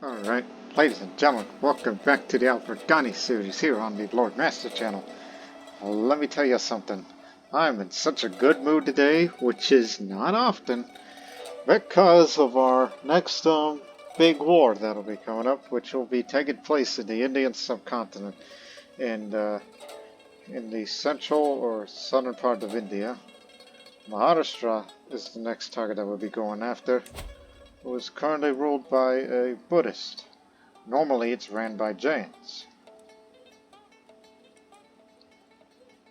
Alright, ladies and gentlemen, welcome back to the Al-Farghani series here on the Lord Master channel. Let me tell you something. I'm in such a good mood today, which is not often, because of our next big war that'll be coming up, which will be taking place in the Indian Subcontinent and in the central or southern part of India. Maharashtra is the next target that we'll be going after, who is currently ruled by a Buddhist. Normally it's ran by Jains.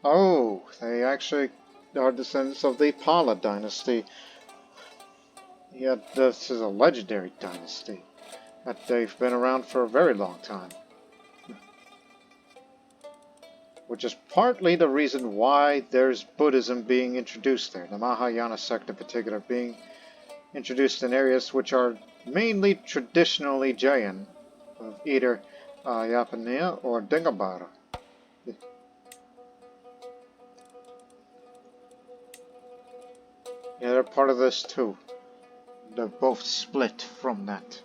Oh, they actually are descendants of the Pala Dynasty. Yet this is a legendary dynasty. That they've been around for a very long time. Which is partly the reason why there's Buddhism being introduced there. The Mahayana sect in particular being introduced in areas which are mainly traditionally Jain, of either Yapania or Dingabara. Yeah, they're part of this too. They're both split from that.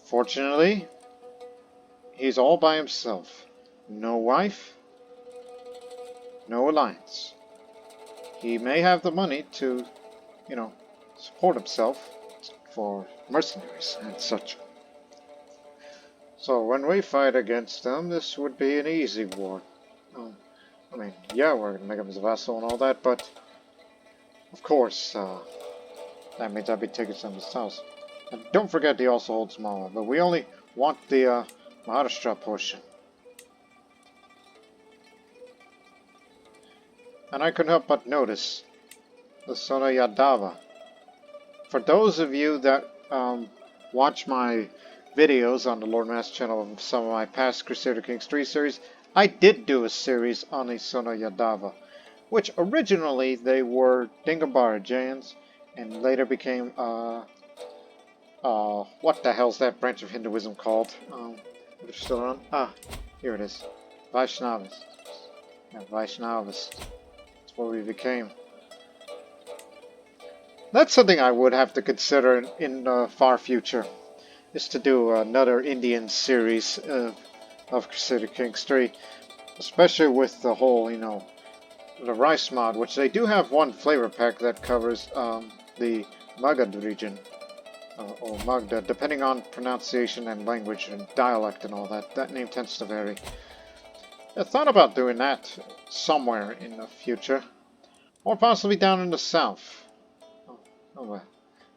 Fortunately, he's all by himself. No wife, no alliance. He may have the money to, support himself for mercenaries and such. So when we fight against them, this would be an easy war. Yeah, we're going to make him his vassal and all that, but of course, that means I'd be taking some of his house. And don't forget he also holds Malwa, but we only want the Maharashtra portion. And I couldn't help but notice the Sona Yadava. For those of you that watch my videos on the Lord Master channel of some of my past Crusader Kings 3 series, I did do a series on the Sona Yadava, which originally they were Dingabara Jains and later became what the hell's that branch of Hinduism called? If it's still around? Ah, here it is. Vaishnavas. Yeah, Vaishnavas. That's what we became. That's something I would have to consider in the far future, is to do another Indian series of Crusader Kings 3, especially with the whole, the rice mod, which they do have one flavor pack that covers the Magad region, or Magda, depending on pronunciation and language and dialect and all that. That name tends to vary. I thought about doing that somewhere in the future, or possibly down in the south. Oh,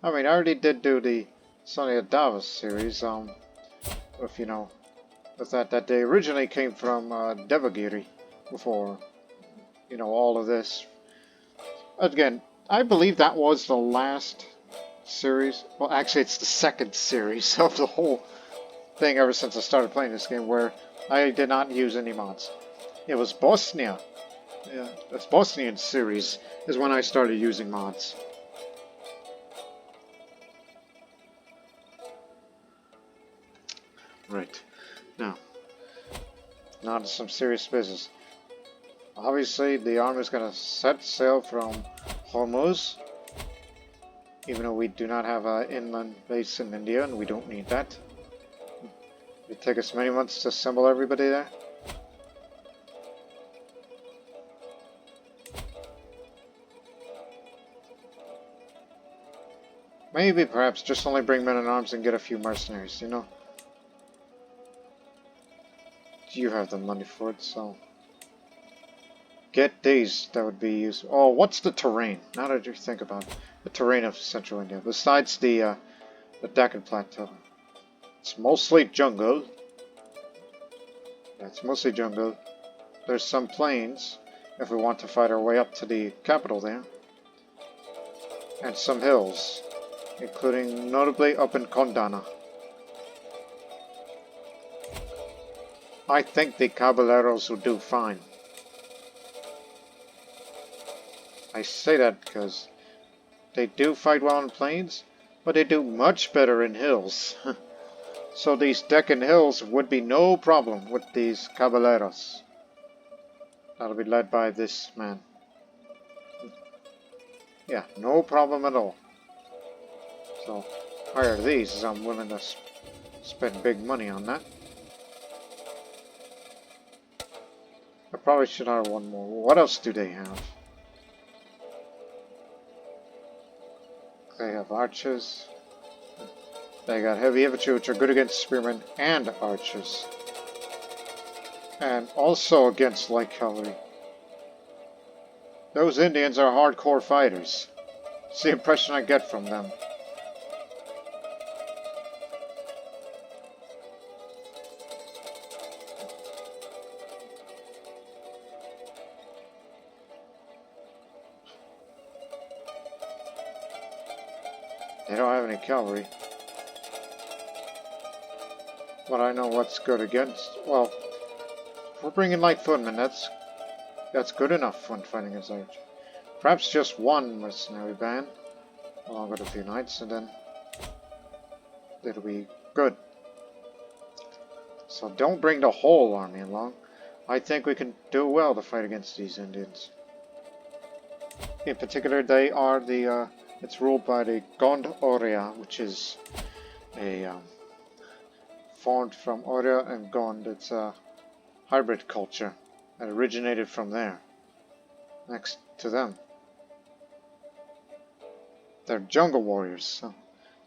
I mean, I already did do the Sonia Davos series, with, with that they originally came from Devagiri before, all of this. Again, I believe that was the last series. Well, actually, it's the second series of the whole thing ever since I started playing this game where I did not use any mods. It was Bosnia. Yeah, this Bosnian series is when I started using mods. Right. Now to some serious business. Obviously, the army is going to set sail from Hormuz, even though we do not have an inland base in India, and we don't need that. It'll take us many months to assemble everybody there. Maybe, perhaps, just only bring men at arms and get a few mercenaries, You have the money for it, so get these. That would be useful. Oh, what's the terrain? Now that you think about it, the terrain of Central India, besides the Deccan Plateau, it's mostly jungle. Yeah, it's mostly jungle. There's some plains if we want to fight our way up to the capital there, and some hills, including notably up in Gondwana. I think the Caballeros will do fine. I say that because they do fight well in plains, but they do much better in hills. So these Deccan hills would be no problem with these Caballeros. That'll be led by this man. Yeah, no problem at all. So hire these, I'm willing to spend big money on that. I probably should hire one more. What else do they have? They have archers. They got heavy infantry, which are good against spearmen and archers. And also against light cavalry. Those Indians are hardcore fighters. It's the impression I get from them. They don't have any cavalry. But I know what's good against. Well, if we're bringing light footmen, that's good enough when fighting against archers. Perhaps just one mercenary band, along with a few knights, and then it'll be good. So don't bring the whole army along. I think we can do well to fight against these Indians. In particular, they are the, it's ruled by the Gondwana, which is a, formed from Oria and Gond. It's a hybrid culture that originated from there. Next to them. They're jungle warriors, so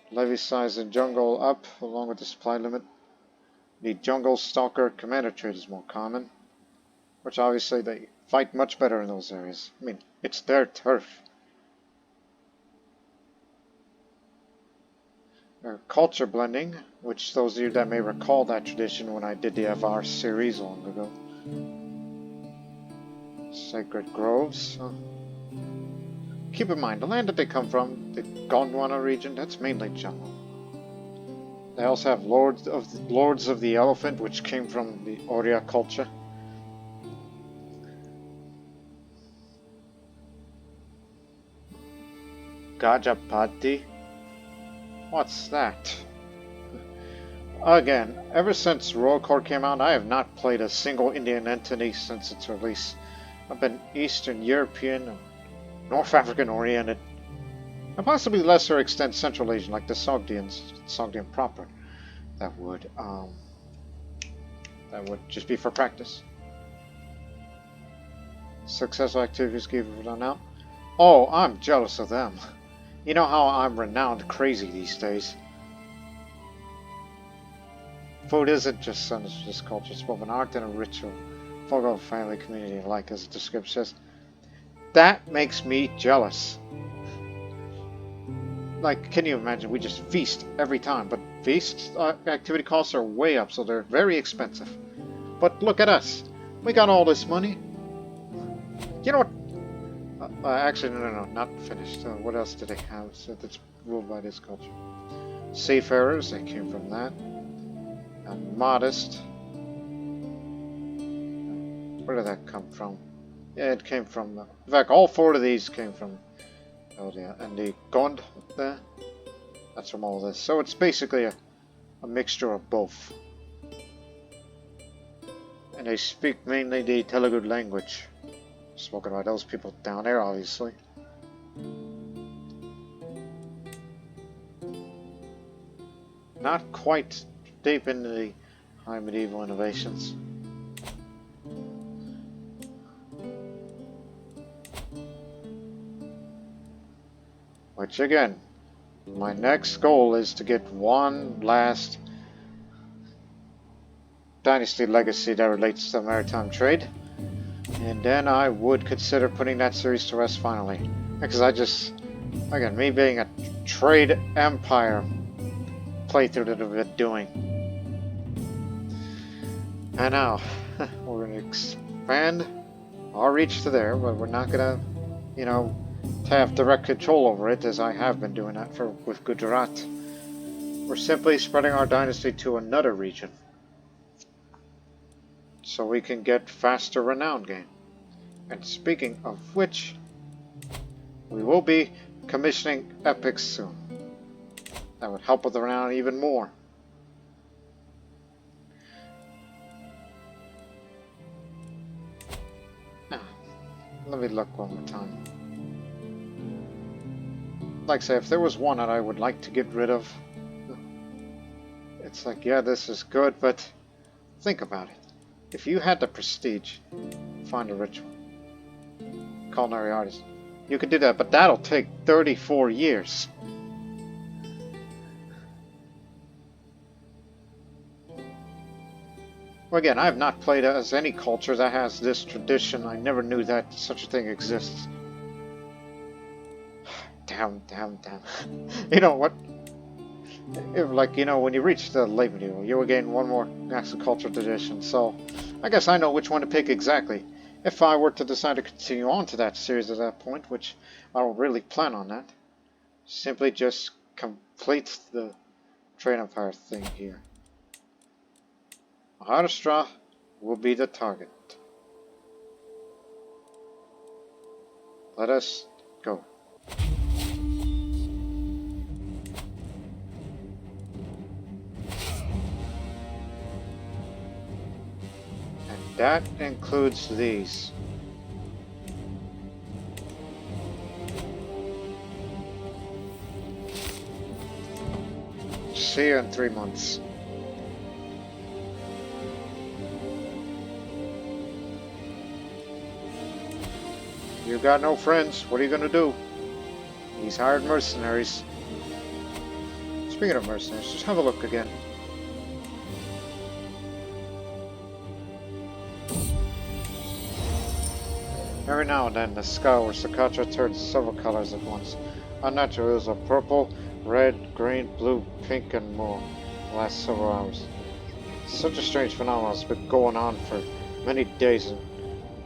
levy size in jungle up along with the supply limit. The jungle stalker commander trade is more common, which obviously they fight much better in those areas. I mean, it's their turf. Culture blending, which those of you that may recall that tradition when I did the FR series long ago. Sacred groves. Keep in mind, the land that they come from, the Gondwana region, that's mainly jungle. They also have Lords of the Elephant, which came from the Oria culture. Gajapati. What's that? Again, ever since Royal Court came out, I have not played a single Indian entity since its release. I've been Eastern European and North African oriented, and possibly lesser extent Central Asian, like the Sogdian proper. That would just be for practice. Successful activities give done out. Oh, I'm jealous of them. You know how I'm renowned crazy these days. Food isn't just son of this culture, it's both an art and a ritual. For our family, community alike, as the description says. That makes me jealous. Like, can you imagine? We just feast every time, but feast activity costs are way up, so they're very expensive. But look at us. We got all this money. You know what? Actually, no, not finished. What else did they have that's ruled by this culture? Seafarers, they came from that. And modest. Where did that come from? Yeah, it came from... in fact, all four of these came from... oh yeah, and the Gond there. That's from all this. So it's basically a mixture of both. And they speak mainly the Telugu language. Spoken by those people down there, obviously. Not quite deep into the high medieval innovations. Which again, my next goal is to get one last dynasty legacy that relates to maritime trade. And then I would consider putting that series to rest finally. Because I just, again, me being a trade empire playthrough that I've been doing. And now, we're going to expand our reach to there, but we're not going to, you know, to have direct control over it, as I have been doing that with Gujarat. We're simply spreading our dynasty to another region, so we can get faster renown gain. And speaking of which, we will be commissioning epics soon. That would help with the renown even more. Now, let me look one more time. Like I say, if there was one that I would like to get rid of, It's like, yeah, this is good, but think about it. If you had the prestige, find a ritual, culinary artist, you could do that, but that'll take 34 years. Well, again, I have not played as any culture that has this tradition. I never knew that such a thing exists. Damn. You know what? If, like, you know, when you reach the late medieval, you will gain one more national cultural tradition, so I guess I know which one to pick exactly. If I were to decide to continue on to that series at that point, which I don't really plan on that, simply just complete the Trade Empire thing here. Maharashtra will be the target. Let us go. And that includes these. See you in 3 months. You got no friends. What are you gonna do? He's hired mercenaries. Speaking of mercenaries, just have a look again. Every now and then, the sky over Socotra turns several colors at once. Unnatural hues of purple, red, green, blue, pink, and more. The last several hours. Such a strange phenomenon has been going on for many days and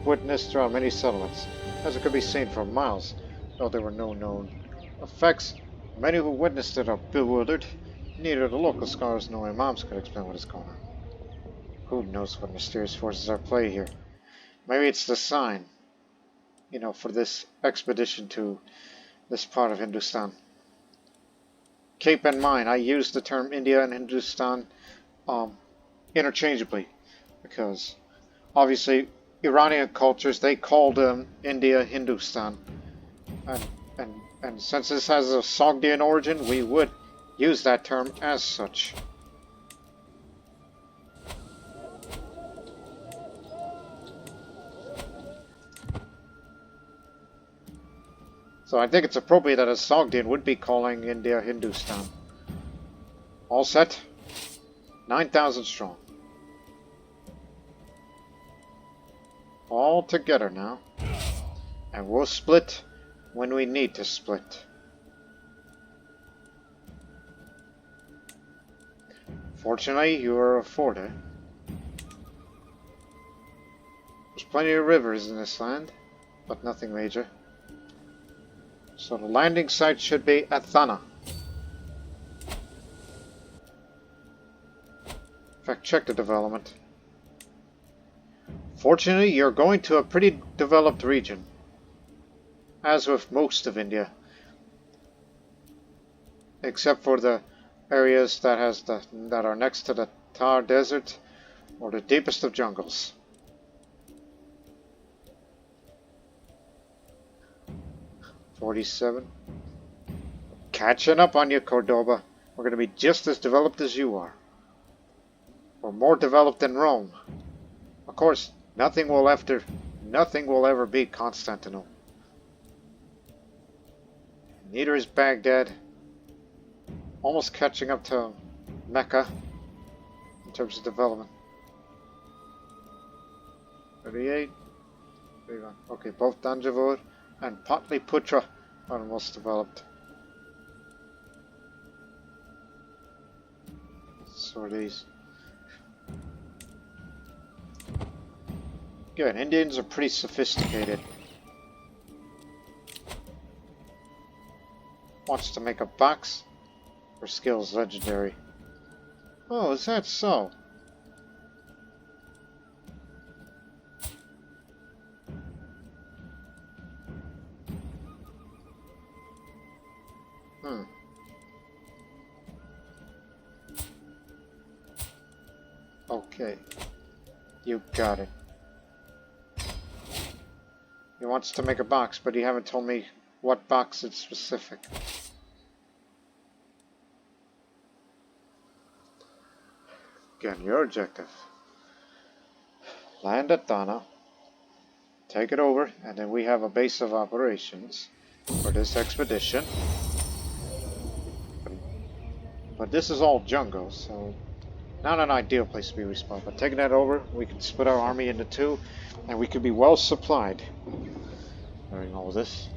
witnessed throughout many settlements, as it could be seen for miles, though there were no known effects. Many who witnessed it are bewildered. Neither the local scholars nor imams could explain what is going on. Who knows what mysterious forces are at play here? Maybe it's the sign, you know, for this expedition to this part of Hindustan. Keep in mind, I use the term India and Hindustan interchangeably, because obviously Iranian cultures, they called India Hindustan, and since this has a Sogdian origin, we would use that term as such. So I think it's appropriate that a Sogdian would be calling India Hindustan. All set? 9,000 strong. All together now. And we'll split when we need to split. Fortunately, you are afforded. There's plenty of rivers in this land, but nothing major. So the landing site should be Athana. In fact, check the development. Fortunately, you're going to a pretty developed region, as with most of India, except for the areas that are next to the Thar Desert or the deepest of jungles. "47. Catching up on you, Cordoba. We're going to be just as developed as you are. We're more developed than Rome. Of course, nothing will ever be Constantinople. Neither is Baghdad. Almost catching up to Mecca in terms of development. 38. Okay, both Tanjavur and Patliputra are the most developed. So are these. Good, Indians are pretty sophisticated. Wants to make a box. Her skill's legendary. Oh, is that so? Okay. You got it. He wants to make a box, but he haven't told me what box it's specific. Again, your objective. Land at Dana. Take it over, and then we have a base of operations for this expedition. But this is all jungle, so not an ideal place to be respawned. But taking that over, we can split our army into two, and we could be well supplied during all this.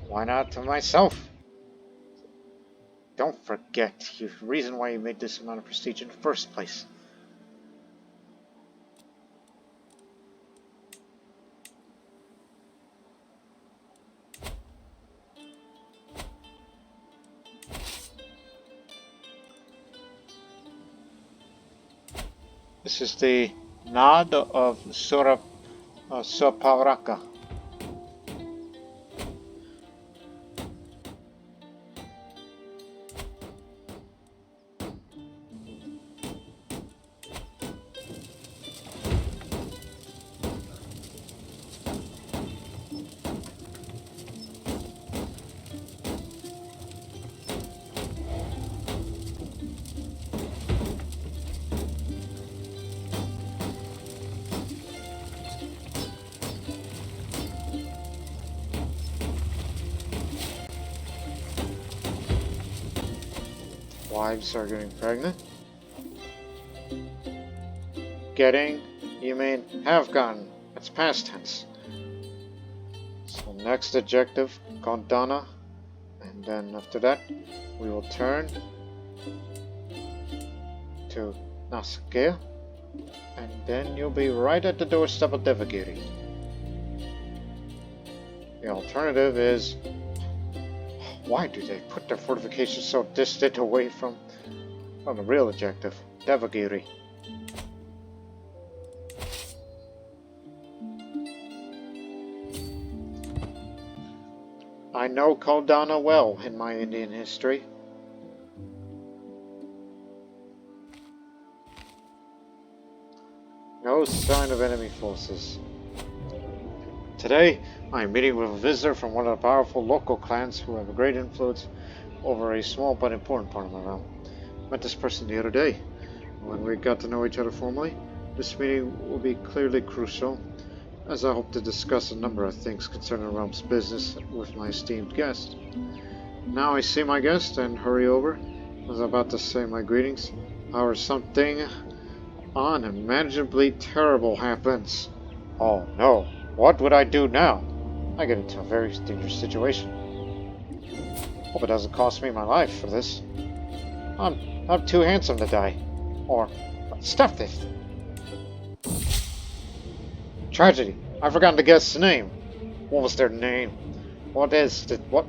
Why not to myself? Don't forget the reason why you made this amount of prestige in the first place. This is the Nod of Suraparaka. Wives are getting pregnant. Getting, you mean have gotten. It's past tense. So next objective, Gondwana. And then after that, we will turn to Naskea. And then you'll be right at the doorstep of Devagiri. The alternative is, why do they put their fortifications so distant away from the real objective, Devagiri? I know Gondwana well in my Indian history. No sign of enemy forces. Today, I am meeting with a visitor from one of the powerful local clans who have a great influence over a small but important part of my realm. Met this person the other day. When we got to know each other formally, this meeting will be clearly crucial, as I hope to discuss a number of things concerning the realm's business with my esteemed guest. Now I see my guest and hurry over. I was about to say my greetings. However, something unimaginably terrible happens. Oh no. What would I do now? I get into a very dangerous situation. Hope it doesn't cost me my life for this. I'm too handsome to die. Or, stuff this. Tragedy. I've forgotten the guest's name. What was their name? What is it? What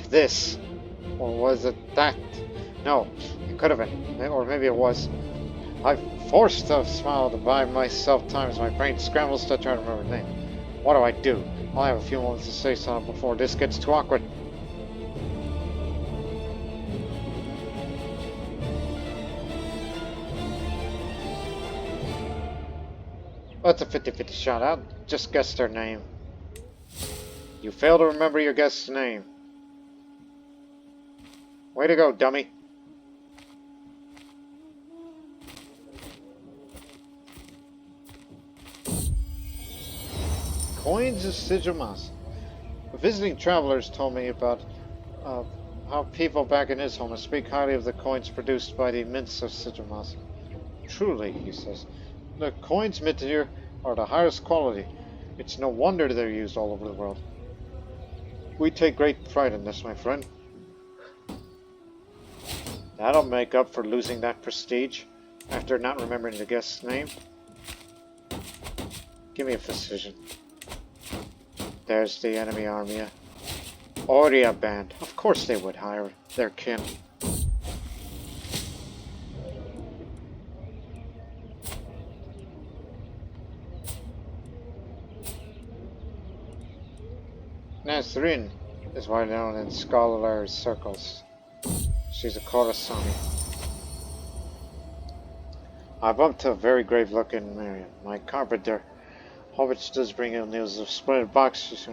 this? Or was it that? No, it could have been. Or maybe it was. I've forced a smile to buy myself time as my brain scrambles to try to remember the name. What do I do? I'll have a few moments to say something before this gets too awkward. That's a 50-50 shot. I'll just guess their name. You fail to remember your guest's name. Way to go, dummy. Coins of Sijamas. Visiting travelers told me about how people back in his home speak highly of the coins produced by the mints of Sijamas. Truly, he says, the coins minted here are the highest quality. It's no wonder they're used all over the world. We take great pride in this, my friend. That'll make up for losing that prestige after not remembering the guest's name. Give me a precision. There's the enemy army. Oria band. Of course they would hire their kin. Nazrin is widely known in scholarly circles. She's a Khorasani. I bumped a very grave-looking Miriam, my carpenter. Which does bring ill news of splendid boxes.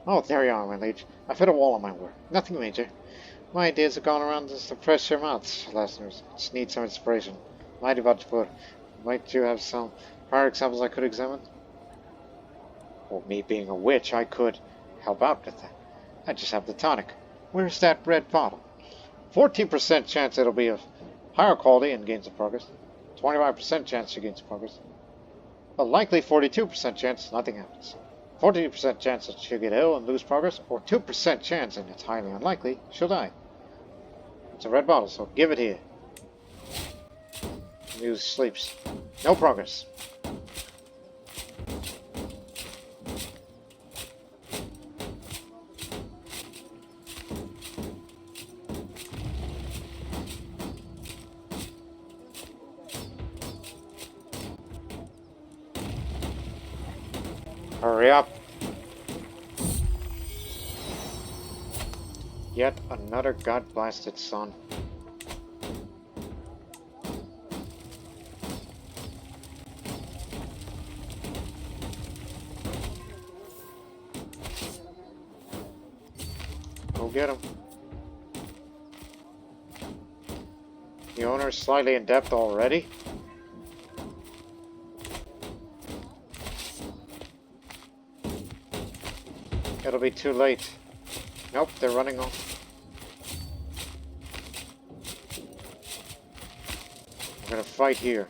Oh, there you are, my liege. I've hit a wall on my work. Nothing major. My ideas have gone around just to fresh your mouths, listeners. Just need some inspiration. Mighty about to put. Might you have some prior examples I could examine? Well, me being a witch, I could help out with that. I just have the tonic. Where's that red bottle? 14% chance it'll be of higher quality and gains of progress. 25% chance she gains progress. A likely 42% chance nothing happens. 40% chance that she'll get ill and lose progress, or 2% chance, and it's highly unlikely, she'll die. It's a red bottle, so give it here. Muse sleeps. No progress. Hurry up. Yet another god-blasted son. Go get him. The owner's slightly in depth already. It'll be too late. Nope, they're running off. We're gonna fight here.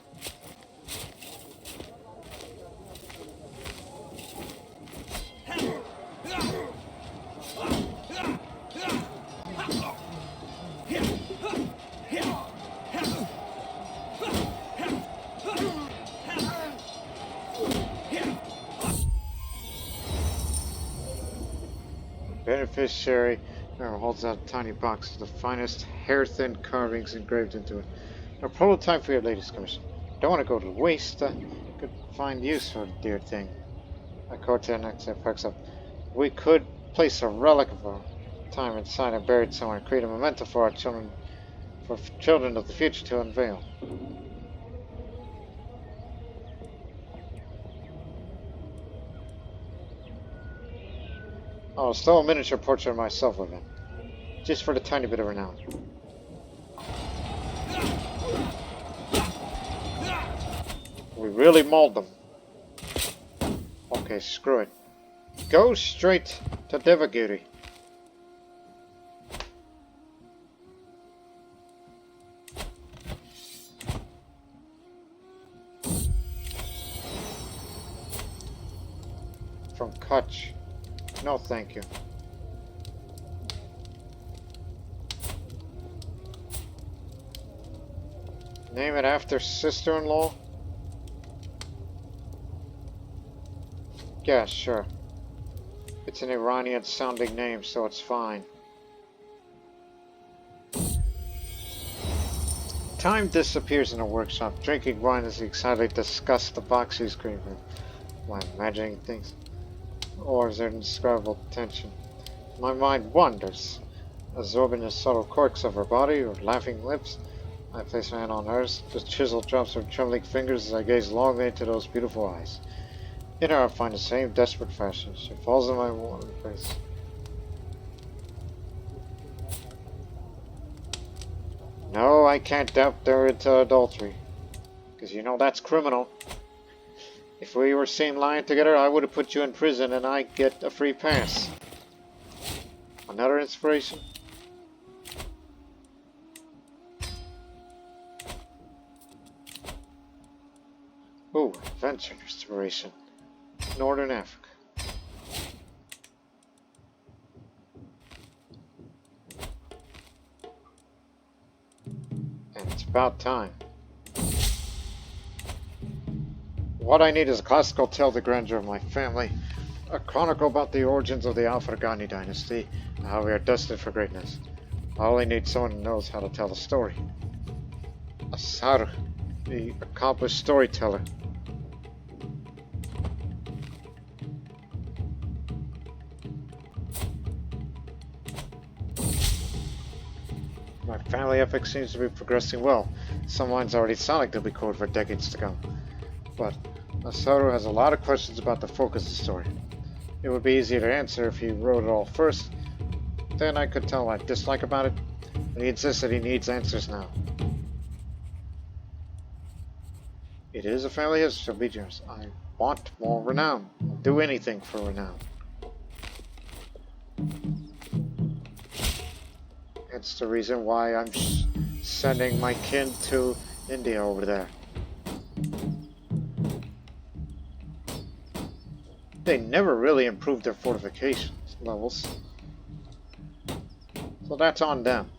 Beneficiary holds out a tiny box with the finest hair-thin carvings engraved into it. A prototype for your latest commission. Don't want to go to waste. Could find use for the dear thing. A Cortex perks up. We could place a relic of our time inside and bury it somewhere and create a memento for our children, for children of the future to unveil. Oh, still a miniature portrait of myself with it. Just for the tiny bit of renown. We really mauled them. Okay, screw it. Go straight to Devagiri. From Kutch. No, thank you. Name it after sister-in-law? Yeah, sure. It's an Iranian-sounding name, so it's fine. Time disappears in a workshop, drinking wine as he excitedly discusses the box he's creating. Am I imagining things? Or is there indescribable tension? My mind wanders, absorbing the subtle quirks of her body or laughing lips. I place my hand on hers. The chisel drops her trembling fingers as I gaze longingly into those beautiful eyes. In her I find the same desperate fashion. She falls in my warm embrace. No, I can't doubt they're into adultery. Because you know that's criminal. If we were seen lying together, I would have put you in prison and I get a free pass. Another inspiration? Ooh, adventure inspiration. Northern Africa. And it's about time. What I need is a classical tale of the grandeur of my family, a chronicle about the origins of the Al-Farghani Dynasty, and how we are destined for greatness. I only need someone who knows how to tell the story. A Sar, the accomplished storyteller. My family epic seems to be progressing well. Some lines already sound like they'll be quoted for decades to come. But Masaru has a lot of questions about the focus of the story. It would be easier to answer if he wrote it all first. Then I could tell what I dislike about it, And he insists that he needs answers now. It is a family history, so be generous. I want more renown. I'll do anything for renown. It's the reason why I'm sending my kin to India over there. They never really improved their fortifications levels. So that's on them.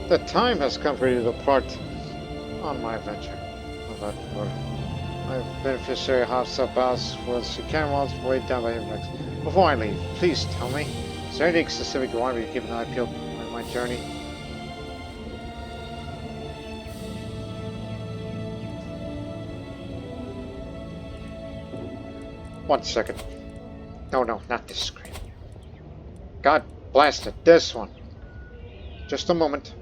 The time has come for you to depart on my adventure. My beneficiary Hafsa Bass was Camel's weighed down by him next. Before I leave, please tell me, is there anything specific you want me to keep an eye peeled on my journey? One second. No, not this screen. God blast it, this one. Just a moment.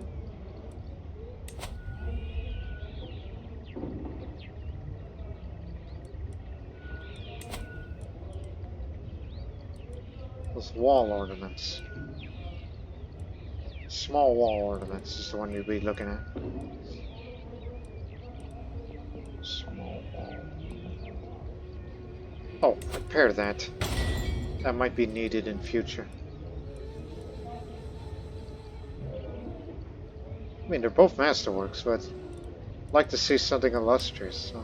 Those wall ornaments. Small wall ornaments is the one you'd be looking at. Small wall. Oh, repair that. That might be needed in future. I mean, they're both masterworks, but I'd like to see something illustrious. So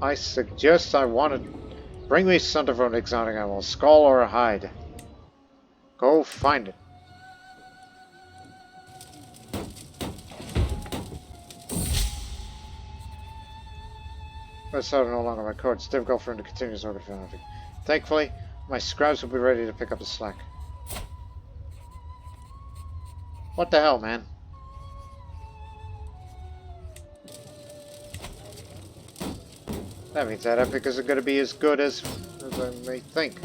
I suggest bring me something from an exotic animal, a skull or a hide. Go find it. But no longer my cord. It's difficult for him to continue his order for anything. Thankfully, my scribes will be ready to pick up the slack. What the hell, man? That means that epic isn't going to be as good as I may think.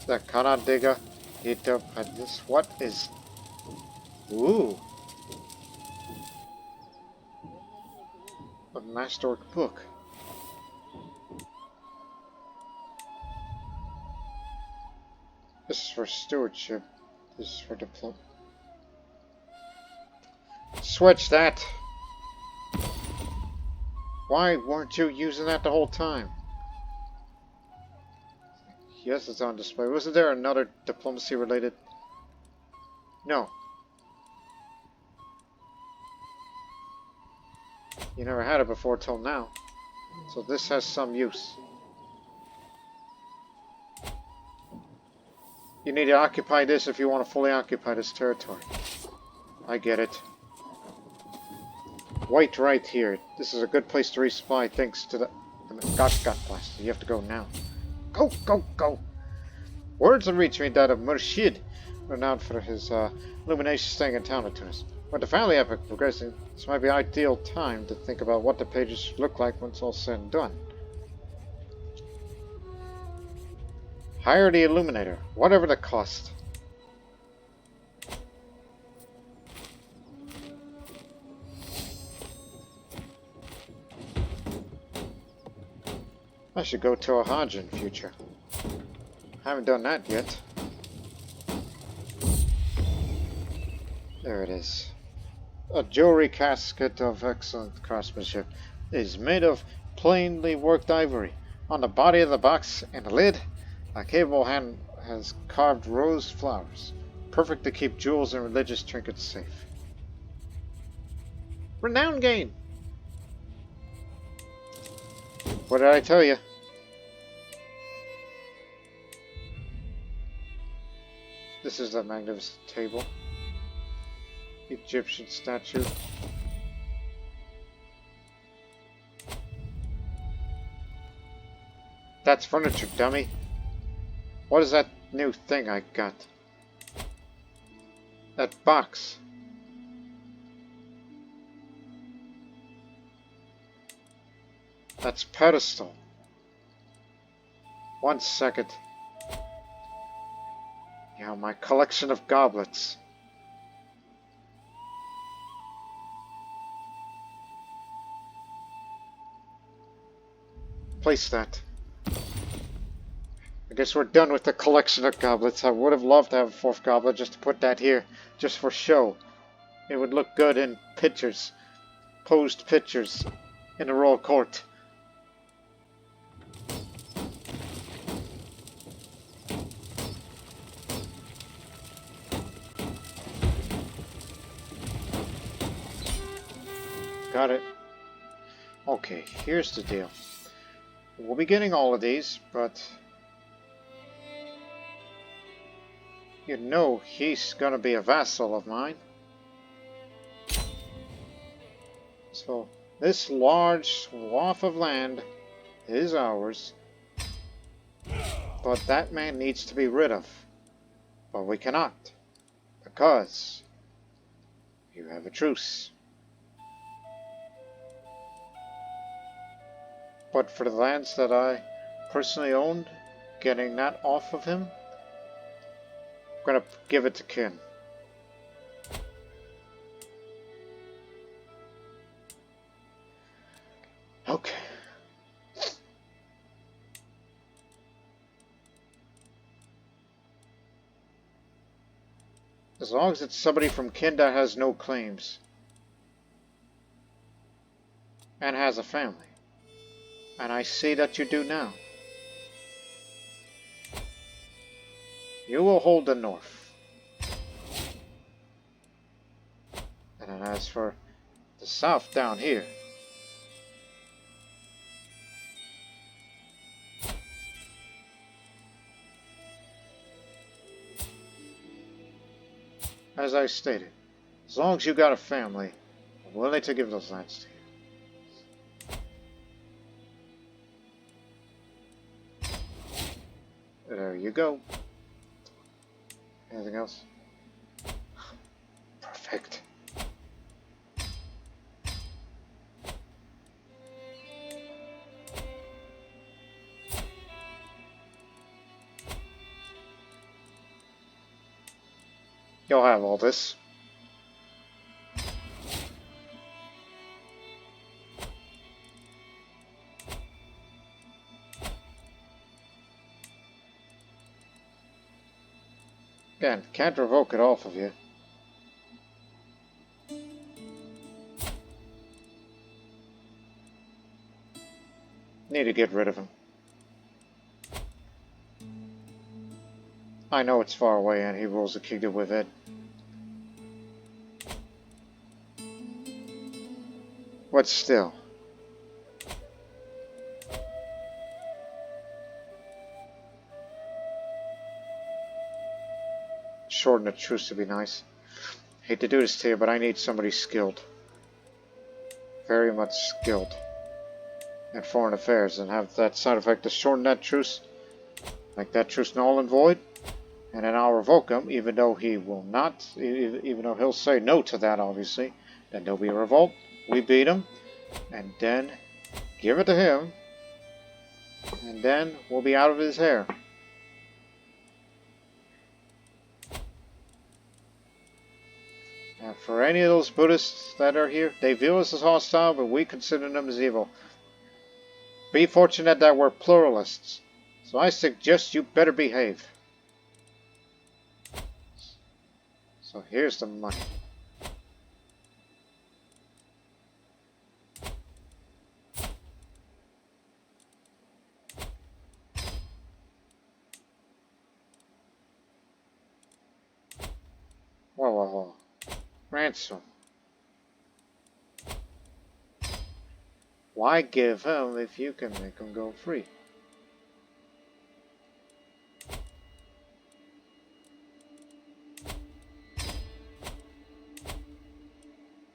The Kanadiga this what is ooh a masterwork book. This is for stewardship. This is for diplomacy. Switch that. Why weren't you using that the whole time? Yes, it's on display. Wasn't there another diplomacy related? No. You never had it before till now. So this has some use. You need to occupy this if you want to fully occupy this territory. I get it. Wait right here. This is a good place to resupply thanks to the... got blasted. You have to go now. Go! Words have reached me that of Murshid, renowned for his illumination staying in town at Tunis. With the family epic progressing, this might be an ideal time to think about what the pages should look like when it's all said and done. Hire the illuminator, whatever the cost. I should go to a Hajj in future. Haven't done that yet. There it is. A jewelry casket of excellent craftsmanship. It is made of plainly worked ivory. On the body of the box and the lid, a capable hand has carved rose flowers. Perfect to keep jewels and religious trinkets safe. Renown gain! What did I tell you? This is a magnificent table. Egyptian statue. That's furniture, dummy. What is that new thing I got? That box. That's pedestal. 1 second. Yeah, my collection of goblets. Place that. I guess we're done with the collection of goblets. I would have loved to have a fourth goblet just to put that here, just for show. It would look good in pictures, posed pictures, in the royal court. Got it. Okay, here's the deal. We'll be getting all of these, but you know he's gonna be a vassal of mine. So this large swath of land is ours, but that man needs to be rid of. But we cannot, because you have a truce. But for the lands that I personally owned, getting that off of him, I'm gonna give it to Kin. Okay. As long as it's somebody from Kin that has no claims and has a family. And I see that you do now. You will hold the north. And then as for the south down here, as I stated, as long as you got a family, I'm willing to give those lands to you. There you go. Anything else? Perfect. You'll have all this. Again, can't revoke it off of you. Need to get rid of him. I know it's far away and he rules the kingdom with it. But still. Shorten the truce to be nice. Hate to do this to you, but I need somebody skilled. Very much skilled in foreign affairs and have that side effect to shorten that truce. Make that truce null and void. And then I'll revoke him, even though he will not, even though he'll say no to that, obviously. Then there'll be a revolt. We beat him. And then give it to him. And then we'll be out of his hair. And for any of those Buddhists that are here, they view us as hostile, but we consider them as evil. Be fortunate that we're pluralists. So I suggest you better behave. So here's the money. Whoa. Ransom. Why give him if you can make him go free?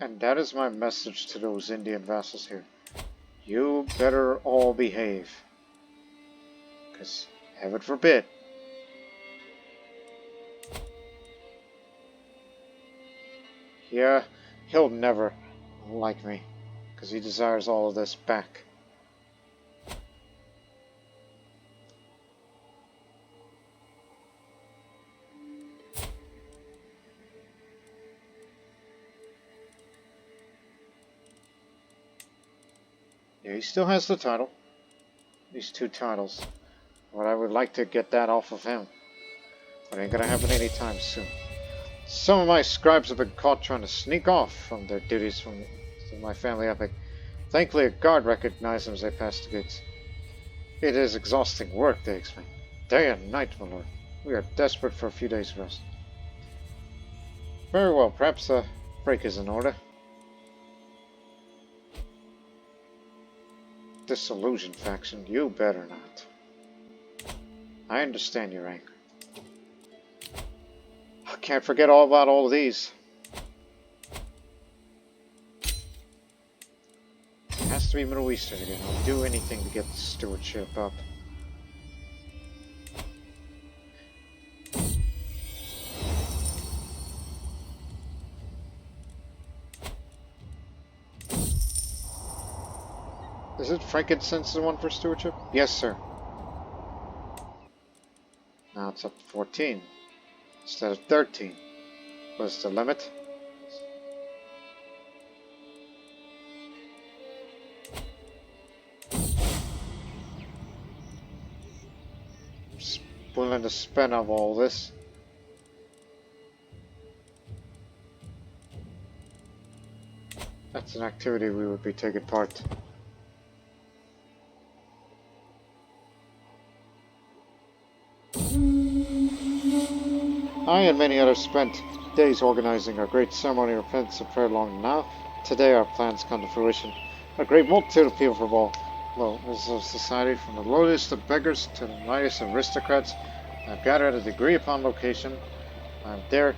And that is my message to those Indian vassals here. You better all behave. Because, heaven forbid, Yeah, he'll never like me, because he desires all of this back. Yeah, he still has the title. These 2 titles. But I would like to get that off of him. But ain't gonna happen anytime soon. Some of my scribes have been caught trying to sneak off from their duties from my family epic. Thankfully, a guard recognized them as they passed the gates. It is exhausting work, they explain. Day and night, my lord. We are desperate for a few days' rest. Very well, perhaps a break is in order. Disillusioned faction, you better not. I understand your anger. I can't forget all about all of these. It has to be Middle Eastern again. I'll do anything to get the stewardship up. Is it frankincense the one for stewardship? Yes, sir. Now it's up to 14 instead of 13. What's the limit? Just willing to spend up all this. That's an activity we would be taking part. I and many others spent days organizing our great ceremony of repentance and prayer long now. Today our plans come to fruition. A great multitude of people from all levels of society, from the lowliest of beggars to the mightiest of aristocrats, have gathered at a agreed upon location. I'm there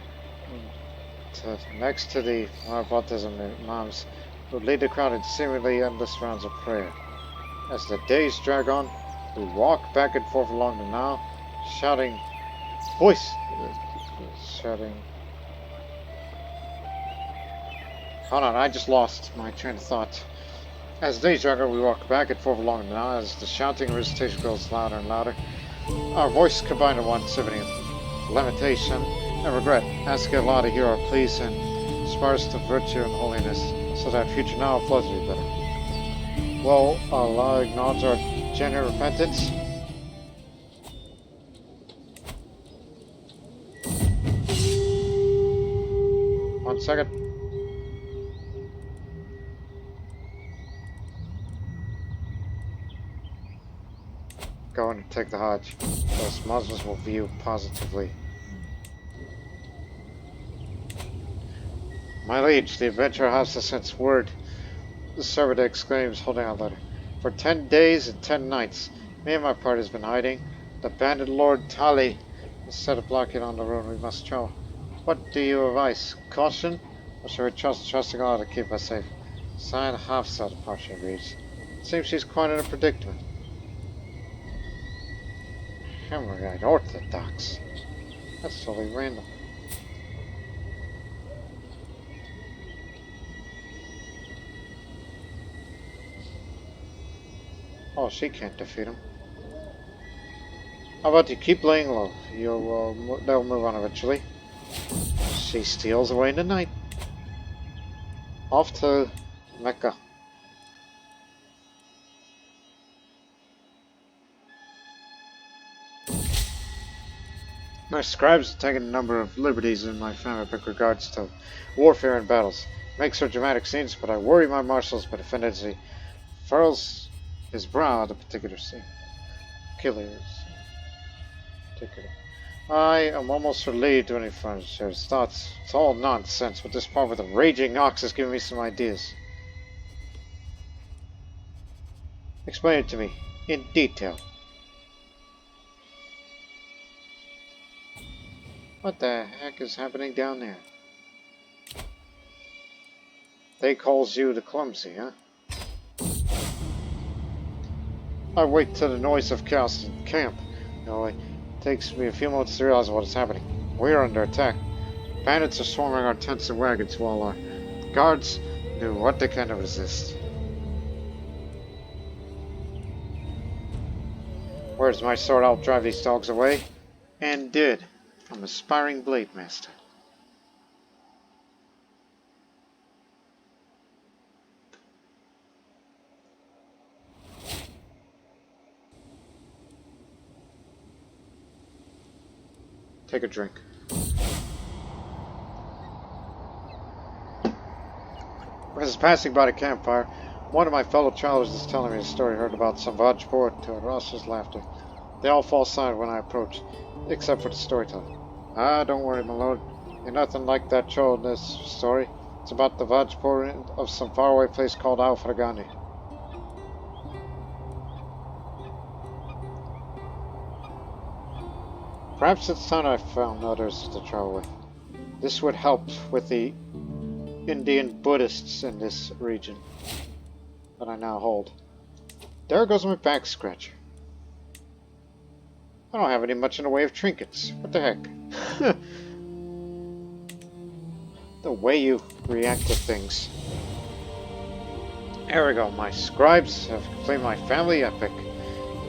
next to the baptism imams who lead the crowd in seemingly endless rounds of prayer. As the days drag on, we walk back and forth along the Nile, shouting Hold on, I just lost my train of thought. As the days drag on, we walk back and forth along the Nile as the shouting and recitation grows louder and louder. Our voices combine in one symphony of lamentation and regret, asking Allah to hear our pleas and inspire us to virtue and holiness, so that future now flows to be better. Will Allah acknowledge our genuine repentance? One second. Go and take the Hajj. Those Muslims will view positively. My liege, the adventurer has sent word. The servitor exclaims, holding out a letter. For 10 days and 10 nights, me and my party has been hiding. The bandit Lord Tali has set a blockade on the road we must travel. What do you advise? Caution? Or should we trusting Allah to keep us safe? Signed Hafsa, the Pasha reads. It seems she's quite in a predicament. Hemorrhoid Orthodox. That's totally random. Oh, she can't defeat him. How about you keep laying low? They'll move on eventually. She steals away in the night. Off to Mecca. My scribes have taken a number of liberties in my family with regards to warfare and battles. Makes for dramatic scenes, but I worry my marshals by defending as he furrows his brow at a particular scene. Killers. Particular. I am almost relieved when he shares his thoughts. It's all nonsense, but this part with the raging ox has given me some ideas. Explain it to me, in detail. What the heck is happening down there? They calls you the clumsy, huh? I wait till the noise of chaos in camp. It takes me a few moments to realize what is happening. We are under attack. Bandits are swarming our tents and wagons while our guards do what they can to resist. Where's my sword? I'll drive these dogs away. And did. I'm aspiring blade master. Take a drink. As passing by the campfire, one of my fellow travelers is telling me a story heard about some Vajpur to Ross's laughter. They all fall silent when I approach, except for the storyteller. Ah, don't worry, my lord. You're nothing like that troll in this story. It's about the Vajpur of some faraway place called Al-Farghani. Perhaps it's time I found others to travel with. This would help with the Indian Buddhists in this region that I now hold. There goes my back scratcher. I don't have any much in the way of trinkets. What the heck? The way you react to things. There we go. My scribes have completed my family epic.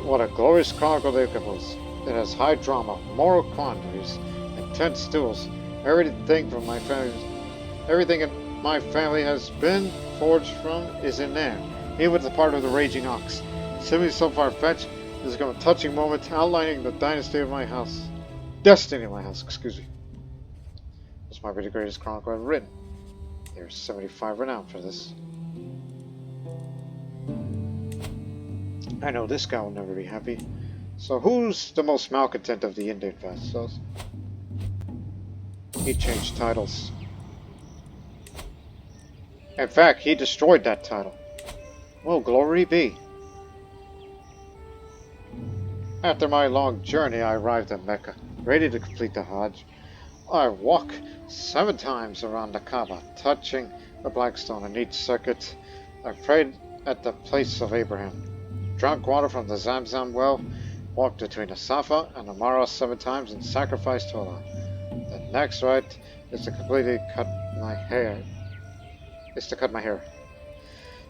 What a glorious chronicle they compose. It has high drama, moral quandaries, intense duels. Everything in my family has been forged from is in there. Even with the part of the raging ox. Seemingly so far-fetched, there's come a touching moment outlining the dynasty of my house. Destiny of my house, excuse me. This might be the greatest chronicle ever written. There's 75 renown for this. I know this guy will never be happy. So who's the most malcontent of the Indian vassals? He changed titles. In fact, he destroyed that title. Well, glory be. After my long journey, I arrived at Mecca, ready to complete the Hajj. I walk 7 times around the Kaaba, touching the black stone in each circuit. I prayed at the place of Abraham, drank water from the Zamzam well, walked between the Safa and the Marwa 7 times, and sacrificed to Allah. The next rite is to completely cut my hair.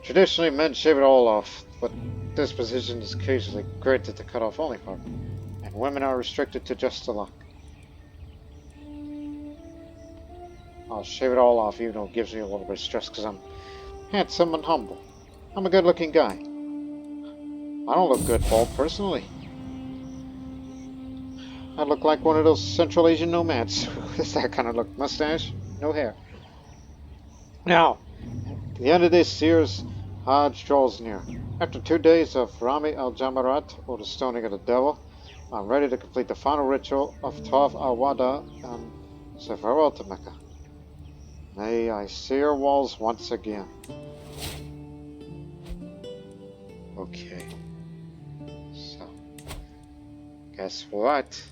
Traditionally, men shave it all off, but this position is occasionally granted to cut off only part, and women are restricted to just the lock. I'll shave it all off, even though it gives me a little bit of stress, because I'm handsome and humble. I'm a good-looking guy. I don't look good bald, personally. I look like one of those Central Asian nomads. With that kind of look. Mustache, no hair. Now, the end of this year's Hajj draws near. After 2 days of Rami al-Jamarat, or the stoning of the devil, I'm ready to complete the final ritual of Tawaf al-Wada and say farewell to Mecca. May I see your walls once again. Okay. So, guess what?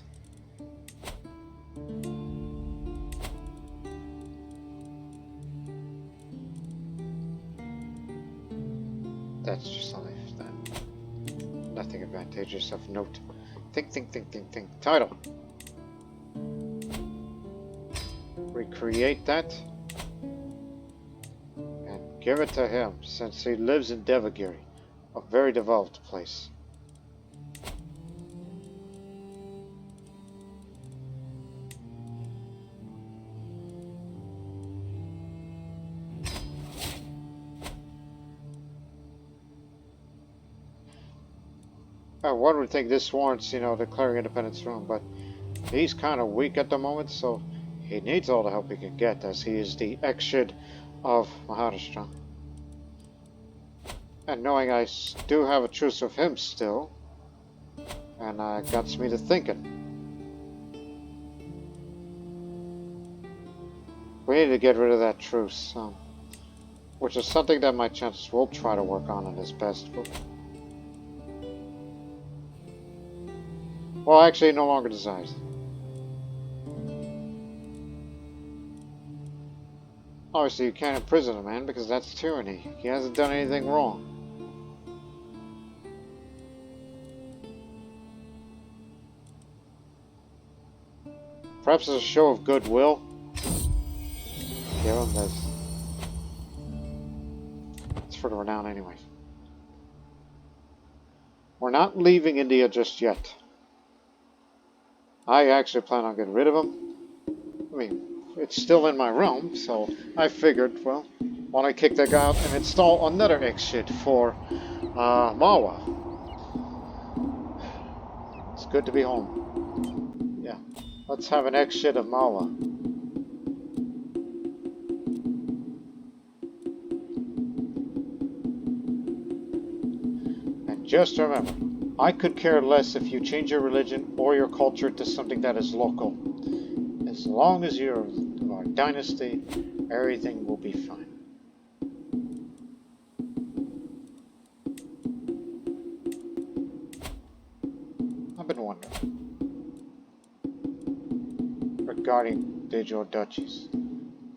That's just life, then. Nothing advantageous of note. Think. Title. Recreate that. And give it to him, since he lives in Devagiri, a very developed place. One would think this warrants, declaring independence from him, but he's kind of weak at the moment, so he needs all the help he can get, as he is the Ekshid of Maharashtra. And knowing I do have a truce with him still, and gets me to thinking. We need to get rid of that truce, which is something that my chances will try to work on in his best book. Well, actually, he no longer desires. Obviously, you can't imprison a man because that's tyranny. He hasn't done anything wrong. Perhaps as a show of goodwill, doing this. It's for the Renown anyway. We're not leaving India just yet. I actually plan on getting rid of them. I mean, it's still in my realm, so I figured, well, why don't I kick that guy out and install another exit for Malwa. It's good to be home. Yeah, let's have an exit of Malwa. And just remember, I could care less if you change your religion or your culture to something that is local. As long as you're of our dynasty, everything will be fine. I've been wondering regarding digital duchies.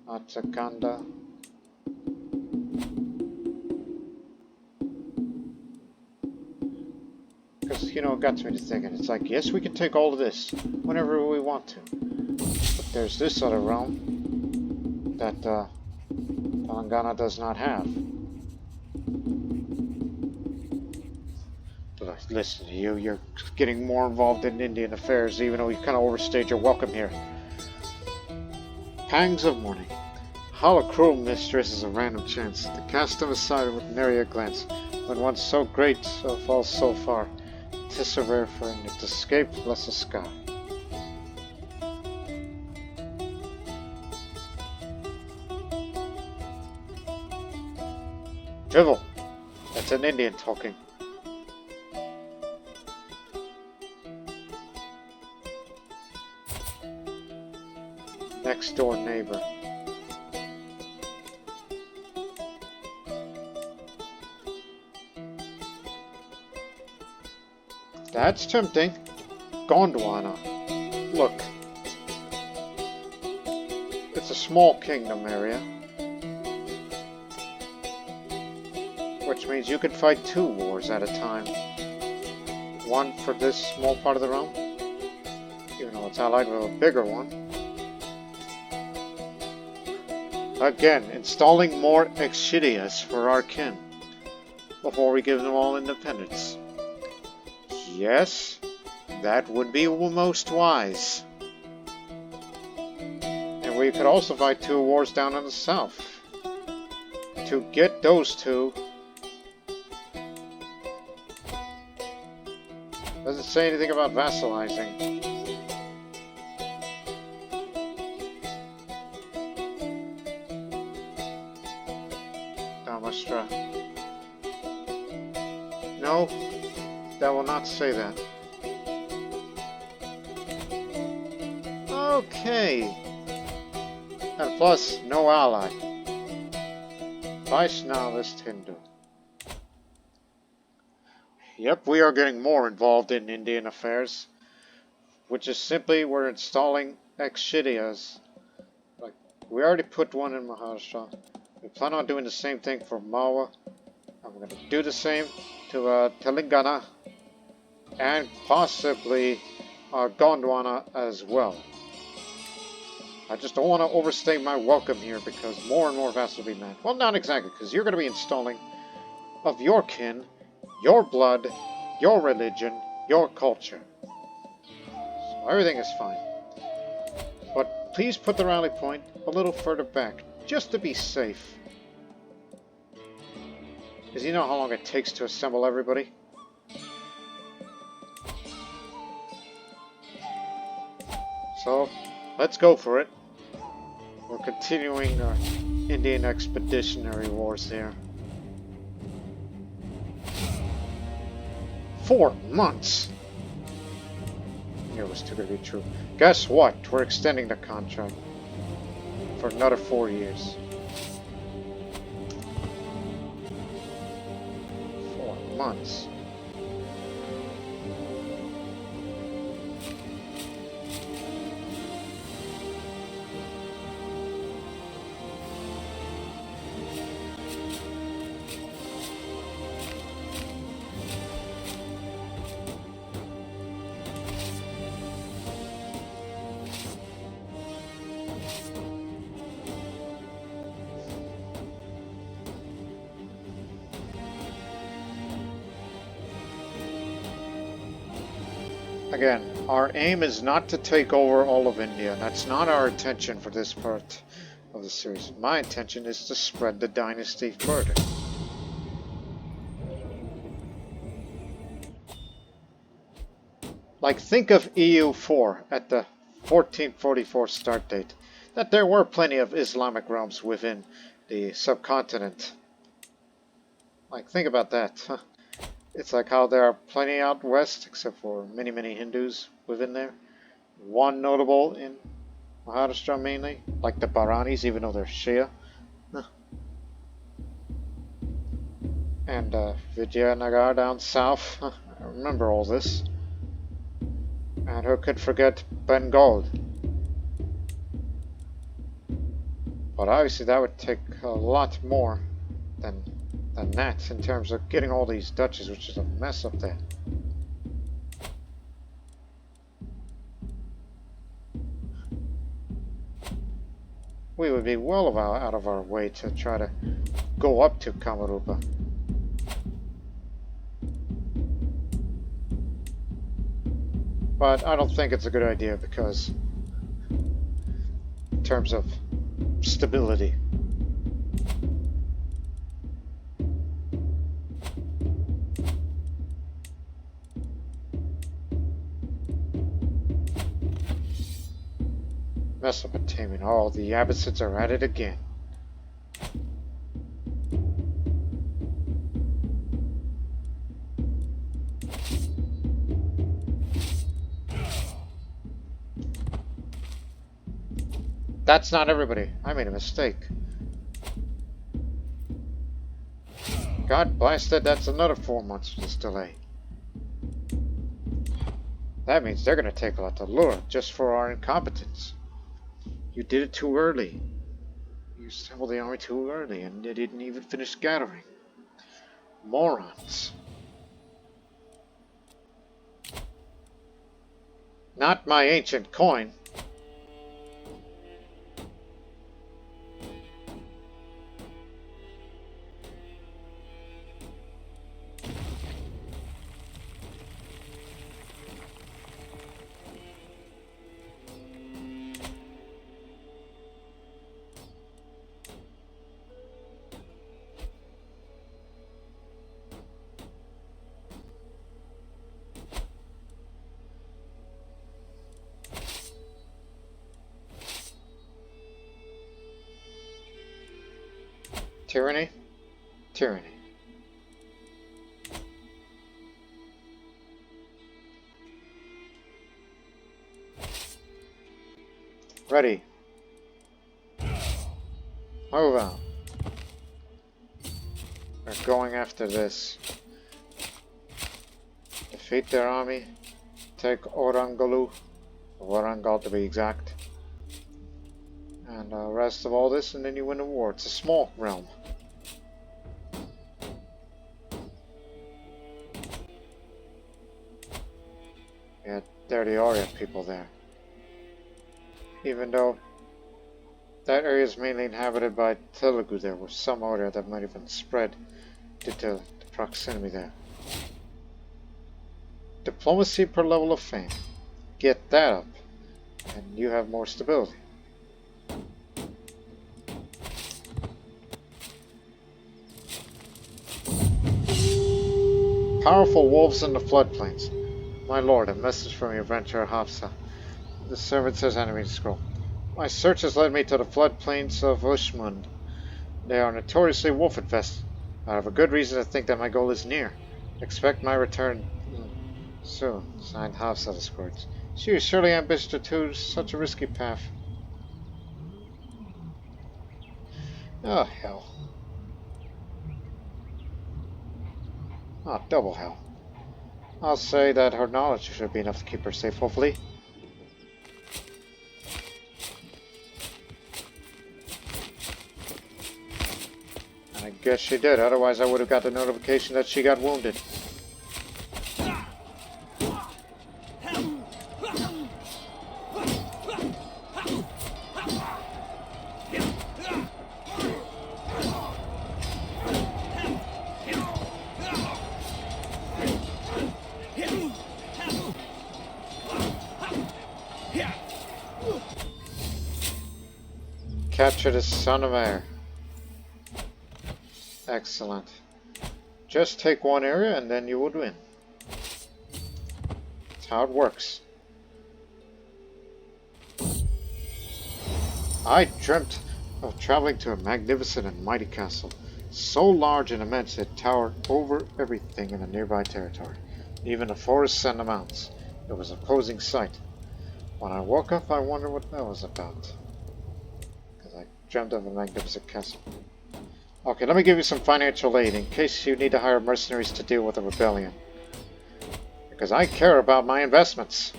Atakanda. Because, you know, it got me to thinking, it's like, yes, we can take all of this whenever we want to. But there's this other realm that Telangana does not have. But listen to you, you're getting more involved in Indian affairs, even though you kind of overstayed your welcome here. Pangs of morning. How a cruel mistress is a random chance to cast them aside with nary a glance, when one so great falls so far. 'Tis a rare friend to escape less a sky. Drivel. That's an Indian talking. Next door neighbor. That's tempting. Gondwana. Look. It's a small kingdom area. Which means you could fight 2 wars at a time. One for this small part of the realm, even though it's allied with a bigger one. Again, installing more exilias for our kin before we give them all independence. Yes, that would be most wise. And we could also fight 2 wars down in the south. To get those 2. Doesn't say anything about vassalizing. Maharashtra. No, that will not say that. Okay. And plus, no ally. Vaishnavist Hindu. Yep, we are getting more involved in Indian affairs, which is simply we're installing exilias. Like, we already put one in Maharashtra. We plan on doing the same thing for Malwa. I'm going to do the same to Telangana and possibly Gondwana as well. I just don't want to overstay my welcome here because more and more vassals will be mad. Well, not exactly, because you're going to be installing of your kin, your blood, your religion, your culture. So everything is fine. But please put the rally point a little further back, just to be safe. Because you know how long it takes to assemble everybody? So, let's go for it. We're continuing our Indian expeditionary wars here. 4 months! I knew it was too good to be true. Guess what? We're extending the contract for another 4 years. 4 months. Again, our aim is not to take over all of India. That's not our intention for this part of the series. My intention is to spread the dynasty further. Like, think of EU4 at the 1444 start date. That there were plenty of Islamic realms within the subcontinent. Like, think about that. It's like how there are plenty out west, except for many, many Hindus within there. One notable in Maharashtra mainly, like the Bharanis, even though they're Shia. And Vijayanagar down south. I remember all this. And who could forget Bengal? But obviously that would take a lot more than that in terms of getting all these duchies, which is a mess up there. We would be well out of our way to try to go up to Kamarupa. But I don't think it's a good idea because in terms of stability. Mesopotamia. Oh, the Abbasids are at it again. That's not everybody. I made a mistake. God blasted, that's another 4 months for this delay. That means they're going to take a lot to lure just for our incompetence. You did it too early. You assembled the army too early and they didn't even finish gathering. Morons. Not my ancient coin. Tyranny? Tyranny. Ready. Move out. We're going after this. Defeat their army. Take Orangalu. Warangal to be exact. And the rest of all this, and then you win the war. It's a small realm. Yeah, there are the Arya people there. Even though that area is mainly inhabited by Telugu, there was some Arya that might even spread due to the proximity there. Diplomacy per level of fame. Get that up, and you have more stability. Powerful wolves in the floodplains. My lord, a message from your adventurer Hafsa. The servant says enemy scroll. My search has led me to the floodplains of Ushmund. They are notoriously wolf infested. I have a good reason to think that my goal is near. Expect my return soon. Signed Hafsa the Scourge. She is surely ambitious to choose such a risky path. Oh, hell. Oh, double hell. I'll say that her knowledge should be enough to keep her safe, hopefully. I guess she did, otherwise I would have got the notification that she got wounded. Capture the son of air. Excellent. Just take one area and then you would win. That's how it works. I dreamt of traveling to a magnificent and mighty castle, so large and immense it towered over everything in the nearby territory, even the forests and the mountains. It was an imposing sight. When I woke up, I wondered what that was about, because I dreamt of a magnificent castle. Okay, let me give you some financial aid in case you need to hire mercenaries to deal with the rebellion, because I care about my investments.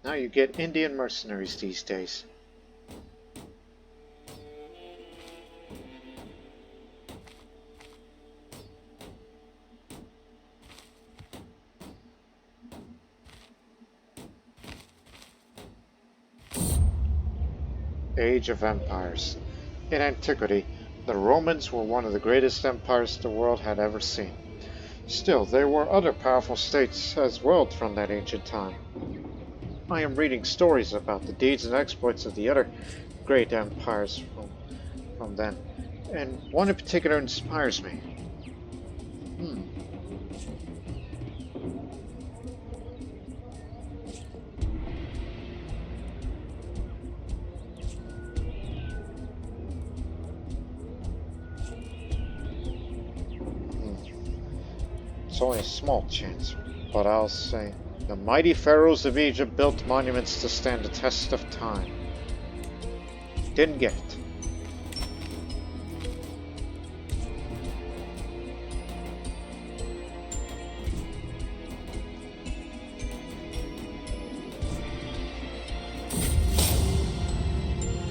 Now you get Indian mercenaries these days. Age of Empires. In antiquity, the Romans were one of the greatest empires the world had ever seen. Still, there were other powerful states as well from that ancient time. I am reading stories about the deeds and exploits of the other great empires from then, and one in particular inspires me. It's only a small chance, but I'll say the mighty pharaohs of Egypt built monuments to stand the test of time. Didn't get it.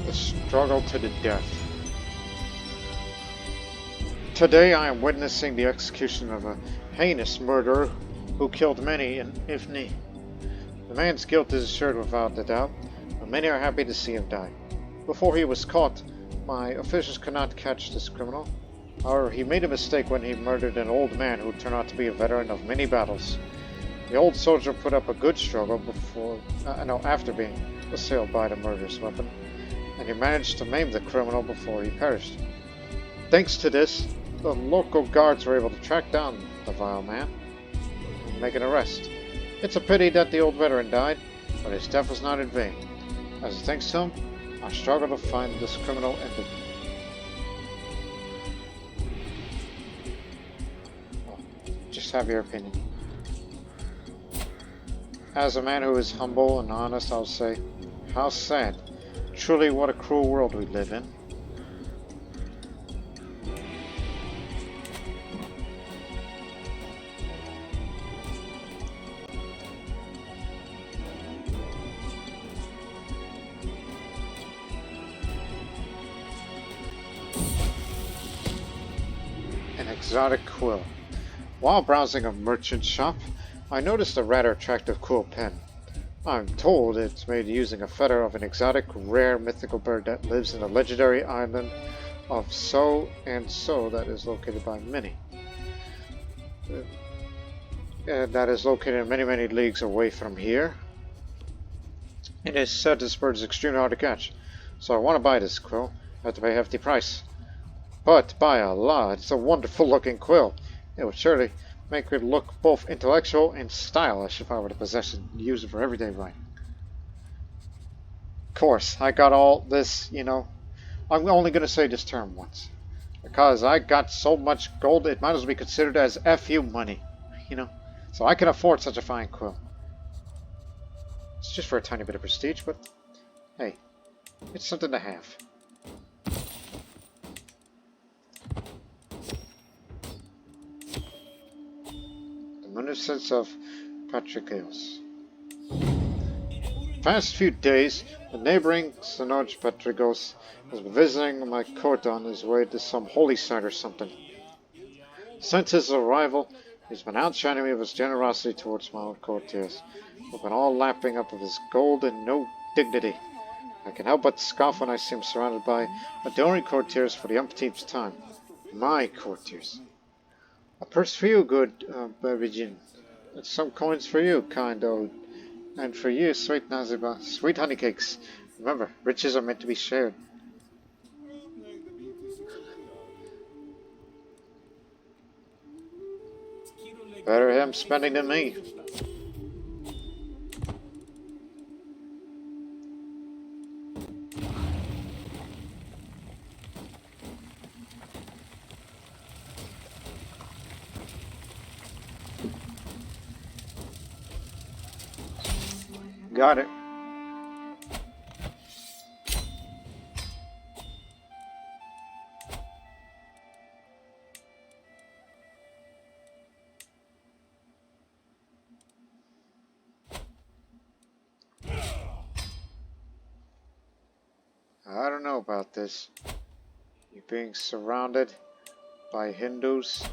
The struggle to the death. Today I am witnessing the execution of a heinous murderer who killed many in Ifni. The man's guilt is assured without a doubt, but many are happy to see him die. Before he was caught, my officials could not catch this criminal. However, he made a mistake when he murdered an old man who turned out to be a veteran of many battles. The old soldier put up a good struggle after being assailed by the murderous weapon, and he managed to maim the criminal before he perished. Thanks to this, the local guards were able to track down the vile man and make an arrest. It's a pity that the old veteran died, but his death was not in vain. As thanks to him, our struggle to find this criminal ended. Well, just have your opinion. As a man who is humble and honest, I'll say, how sad. Truly, what a cruel world we live in. Exotic quill. While browsing a merchant shop, I noticed a rather attractive quill pen. I'm told it's made using a feather of an exotic, rare, mythical bird that lives in the legendary island of So and So that is located by many. That is located many, many leagues away from here. It is said this bird is extremely hard to catch, so I want to buy this quill. I have to pay a hefty price. But by Allah, it's a wonderful looking quill. It would surely make it look both intellectual and stylish if I were to possess it and use it for everyday writing. Of course, I got all this, I'm only going to say this term once. Because I got so much gold, it might as well be considered as FU money, So I can afford such a fine quill. It's just for a tiny bit of prestige, but hey, it's something to have. Reminiscence of Patricios. Past few days, the neighboring Sinoj Patricos has been visiting my court on his way to some holy site or something. Since his arrival, he's been outshining me with his generosity towards my own courtiers, who've been all lapping up of his gold and no dignity. I can help but scoff when I see him surrounded by adoring courtiers for the umpteenth time. My courtiers. A purse for you, good Berberjin. And some coins for you, kind old. And for you, sweet Naziba, sweet honey cakes. Remember, riches are meant to be shared. Better him spending than me. Got it. I don't know about this. You being surrounded by Hindus.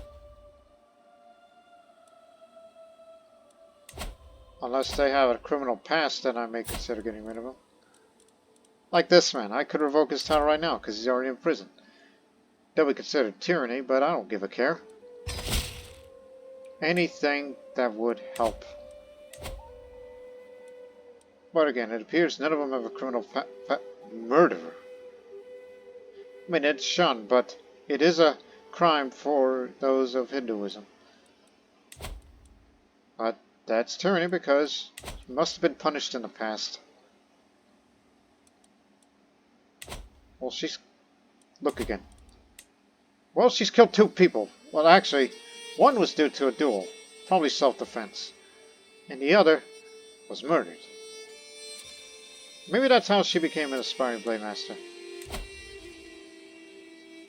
Unless they have a criminal past, then I may consider getting rid of them. Like this man, I could revoke his title right now because he's already in prison. That would be considered tyranny, but I don't give a care. Anything that would help. But again, it appears none of them have a criminal murderer. I mean, it's shunned, but it is a crime for those of Hinduism. But that's tyranny because he must have been punished in the past. Well, she's... Look again. Well, she's killed 2 people. Well, actually, one was due to a duel. Probably self-defense. And the other was murdered. Maybe that's how she became an aspiring blade master.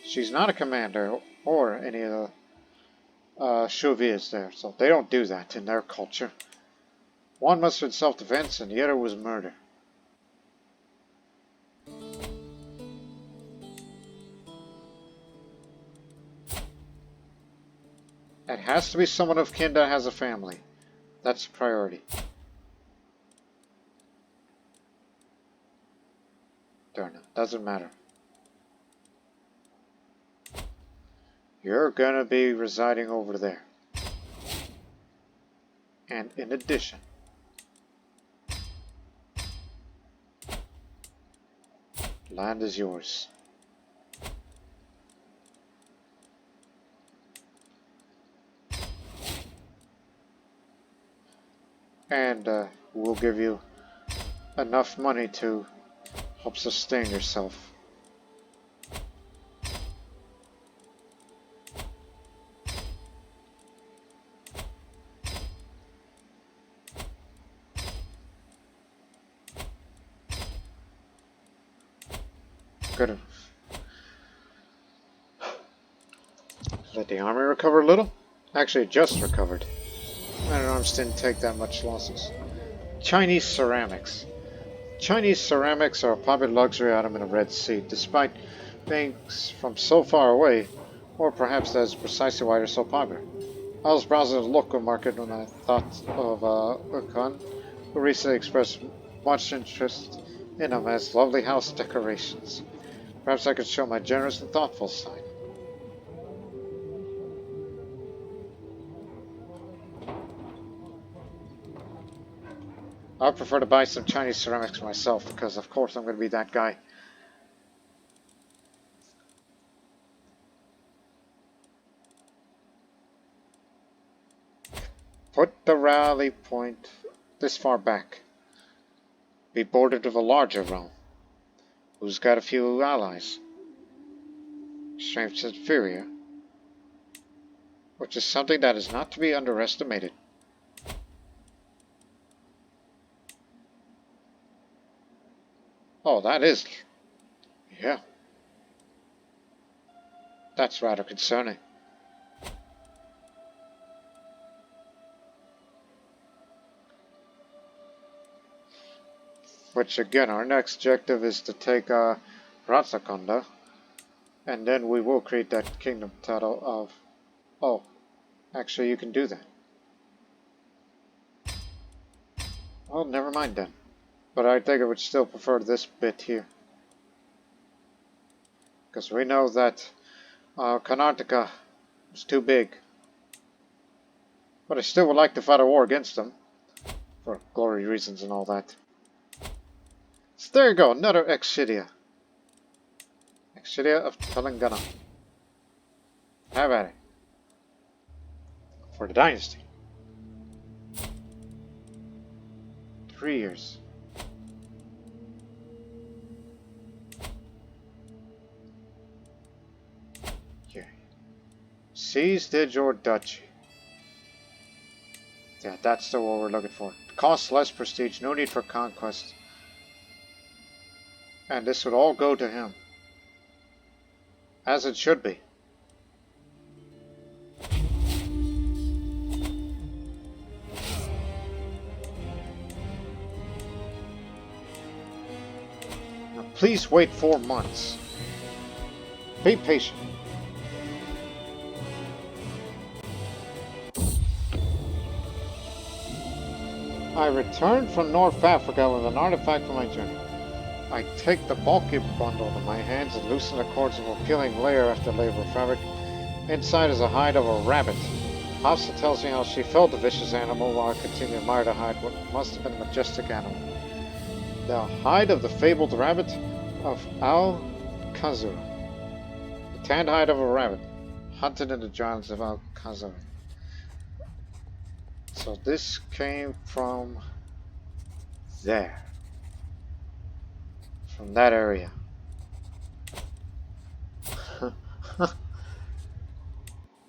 She's not a commander or any of the Chauviers there, so they don't do that in their culture. One must have been self-defense and the other was murder. It has to be someone of kin that has a family. That's a priority. Darn it, doesn't matter. You're gonna be residing over there. And in addition, land is yours. And we'll give you enough money to help sustain yourself. Good enough. Let the army recover a little. Actually, it just recovered. Iron arms didn't take that much losses. Chinese ceramics. Chinese ceramics are a popular luxury item in the Red Sea, despite being from so far away, or perhaps that is precisely why they're so popular. I was browsing the local market when I thought of Urkhan, who recently expressed much interest in them as lovely house decorations. Perhaps I could show my generous and thoughtful side. I prefer to buy some Chinese ceramics myself, because of course I'm going to be that guy. Put the rally point this far back. Be bordered with a larger realm, who's got a few allies. Strength's inferior, which is something that is not to be underestimated. Oh, that is... yeah. That's rather concerning. Which again, our next objective is to take Ratsakonda, and then we will create that kingdom title of... oh, actually you can do that. Well, never mind then. But I think I would still prefer this bit here. Because we know that Karnataka is too big. But I still would like to fight a war against them. For glory reasons and all that. So there you go, another Excidia. Excidia of Telangana. Have at it. For the dynasty. 3 years. Here. Seized your duchy. Yeah, that's the what we're looking for. Costs less prestige, no need for conquest. And this would all go to him. As it should be. Now please wait 4 months. Be patient. I returned from North Africa with an artifact for my journey. I take the bulky bundle in my hands and loosen the cords of a peeling layer after layer of fabric. Inside is a hide of a rabbit. Hafsa tells me how she felled the vicious animal while I continue to admire the hide, what must have been a majestic animal. The hide of the fabled rabbit of Al-Khazur. The tanned hide of a rabbit, hunted in the giants of Al-Khazur. So this came from there. From that area.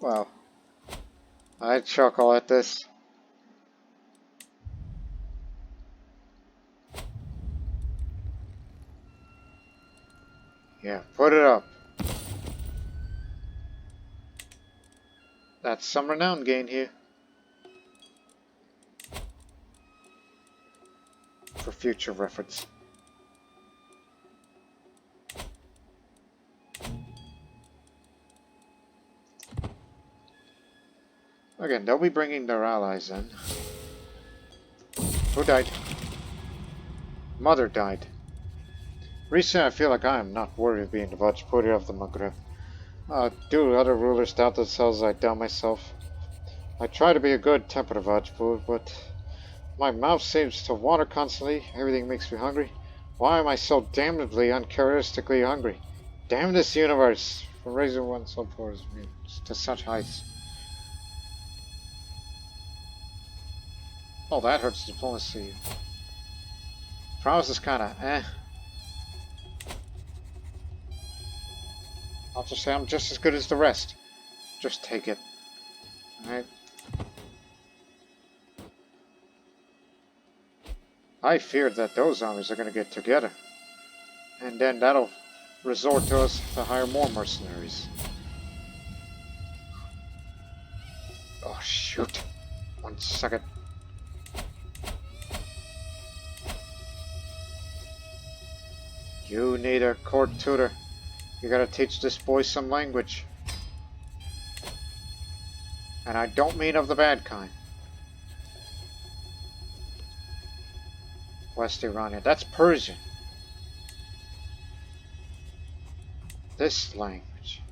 Wow. I chuckle at this. Yeah, put it up. That's some renown gain here. For future reference. Again, they'll be bringing their allies in. Who died? Mother died. Recently, I feel like I am not worthy of being the Vajpuri of the Maghreb. Do other rulers doubt themselves as I doubt myself? I try to be a good-tempered Vajpur, but my mouth seems to water constantly. Everything makes me hungry. Why am I so damnably uncharacteristically hungry? Damn this universe for raising one so poor as me to such heights. Oh, that hurts diplomacy. Prowess is kinda eh. I'll just say I'm just as good as the rest. Just take it. Alright. I fear that those armies are gonna get together. And then that'll resort to us to hire more mercenaries. Oh shoot. 1 second. You need a court tutor. You gotta teach this boy some language. And I don't mean of the bad kind. West Iranian. That's Persian. This language.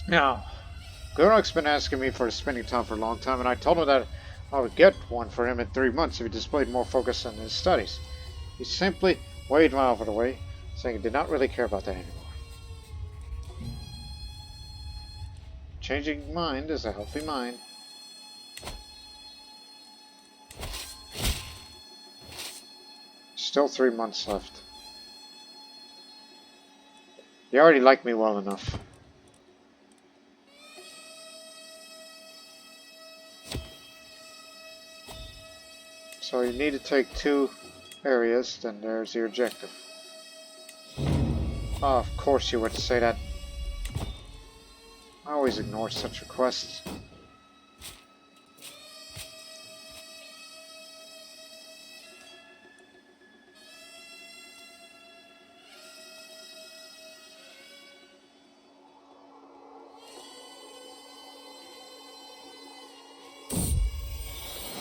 Now, Gurak's been asking me for a spinning top for a long time, and I told him that I would get one for him in 3 months if he displayed more focus on his studies. He simply waved my offer away, saying he did not really care about that anymore. Changing mind is a healthy mind. Still 3 months left. You already like me well enough. So you need to take 2 areas, then there's your objective. Oh, of course you would say that. I always ignore such requests.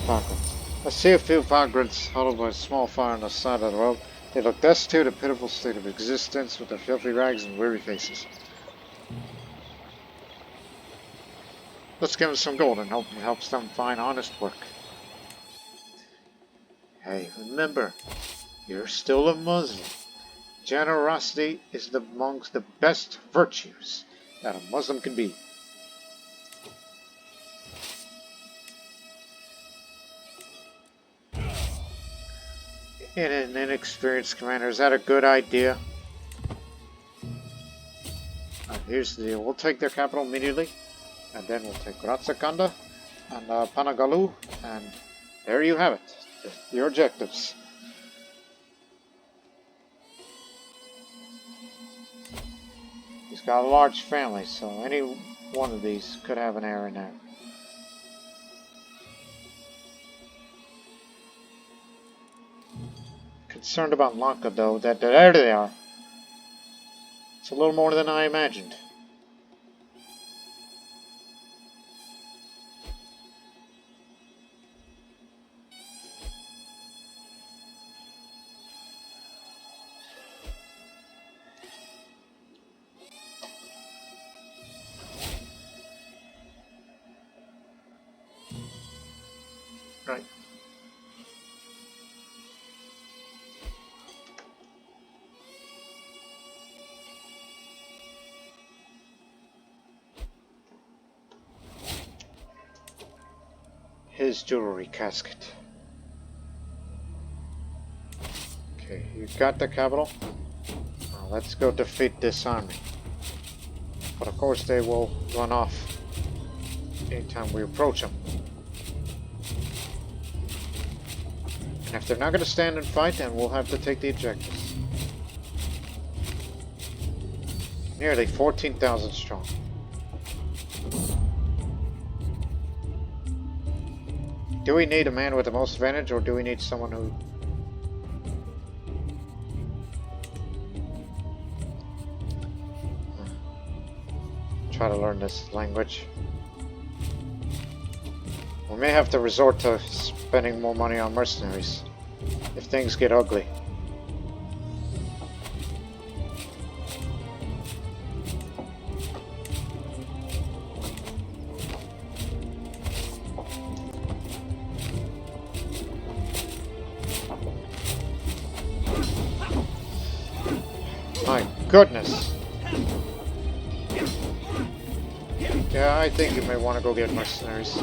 Vagrants. I see a few vagrants huddled by a small fire on the side of the road. They look destitute, a pitiful state of existence, with their filthy rags and weary faces. Let's give them some gold and hope it helps them find honest work. Hey, remember, you're still a Muslim. Generosity is amongst the best virtues that a Muslim can be. In an inexperienced commander, is that a good idea? Here's the deal. We'll take their capital immediately, and then we'll take Ratsakanda and Panagalu, and there you have it. Your objectives. He's got a large family, so any one of these could have an heir in there. Concerned about Lanka, though. There they are. It's a little more than I imagined. Right. His jewelry casket. Okay, you got the capital. Now let's go defeat this army. But of course they will run off anytime we approach them. And if they're not going to stand and fight, then we'll have to take the objectives. Nearly 14,000 strong. Do we need a man with the most advantage, or do we need someone who... Try to learn this language. We may have to resort to spending more money on mercenaries if things get ugly. My goodness. Yeah, I think you may want to go get mercenaries.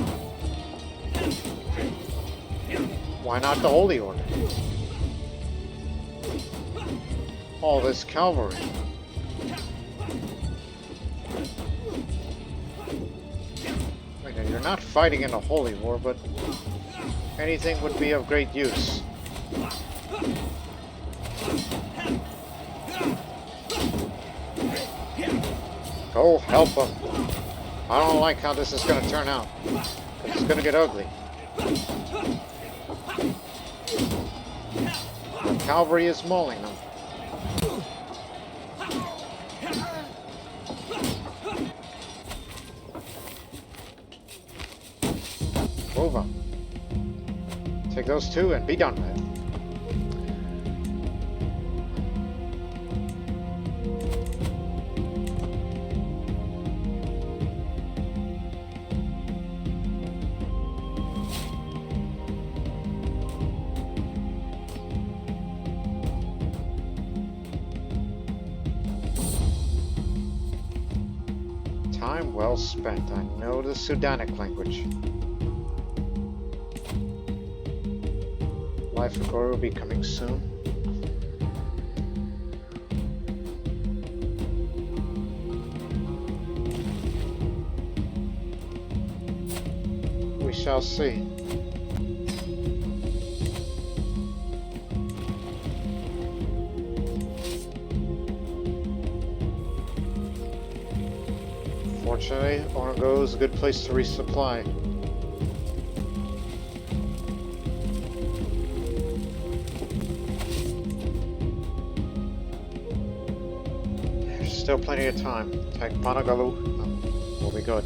Why not the Holy Order? All this cavalry. Wait, you're not fighting in a holy war, but anything would be of great use. Go help them. I don't like how this is going to turn out. It's going to get ugly. The cavalry is mauling them. Move on. Take those two and be done with it. Time well spent. I know the Sudanic language. Life of Glory will be coming soon. We shall see. Fortunately, Orango is a good place to resupply. There's still plenty of time. Take Panagalu, and we'll be good.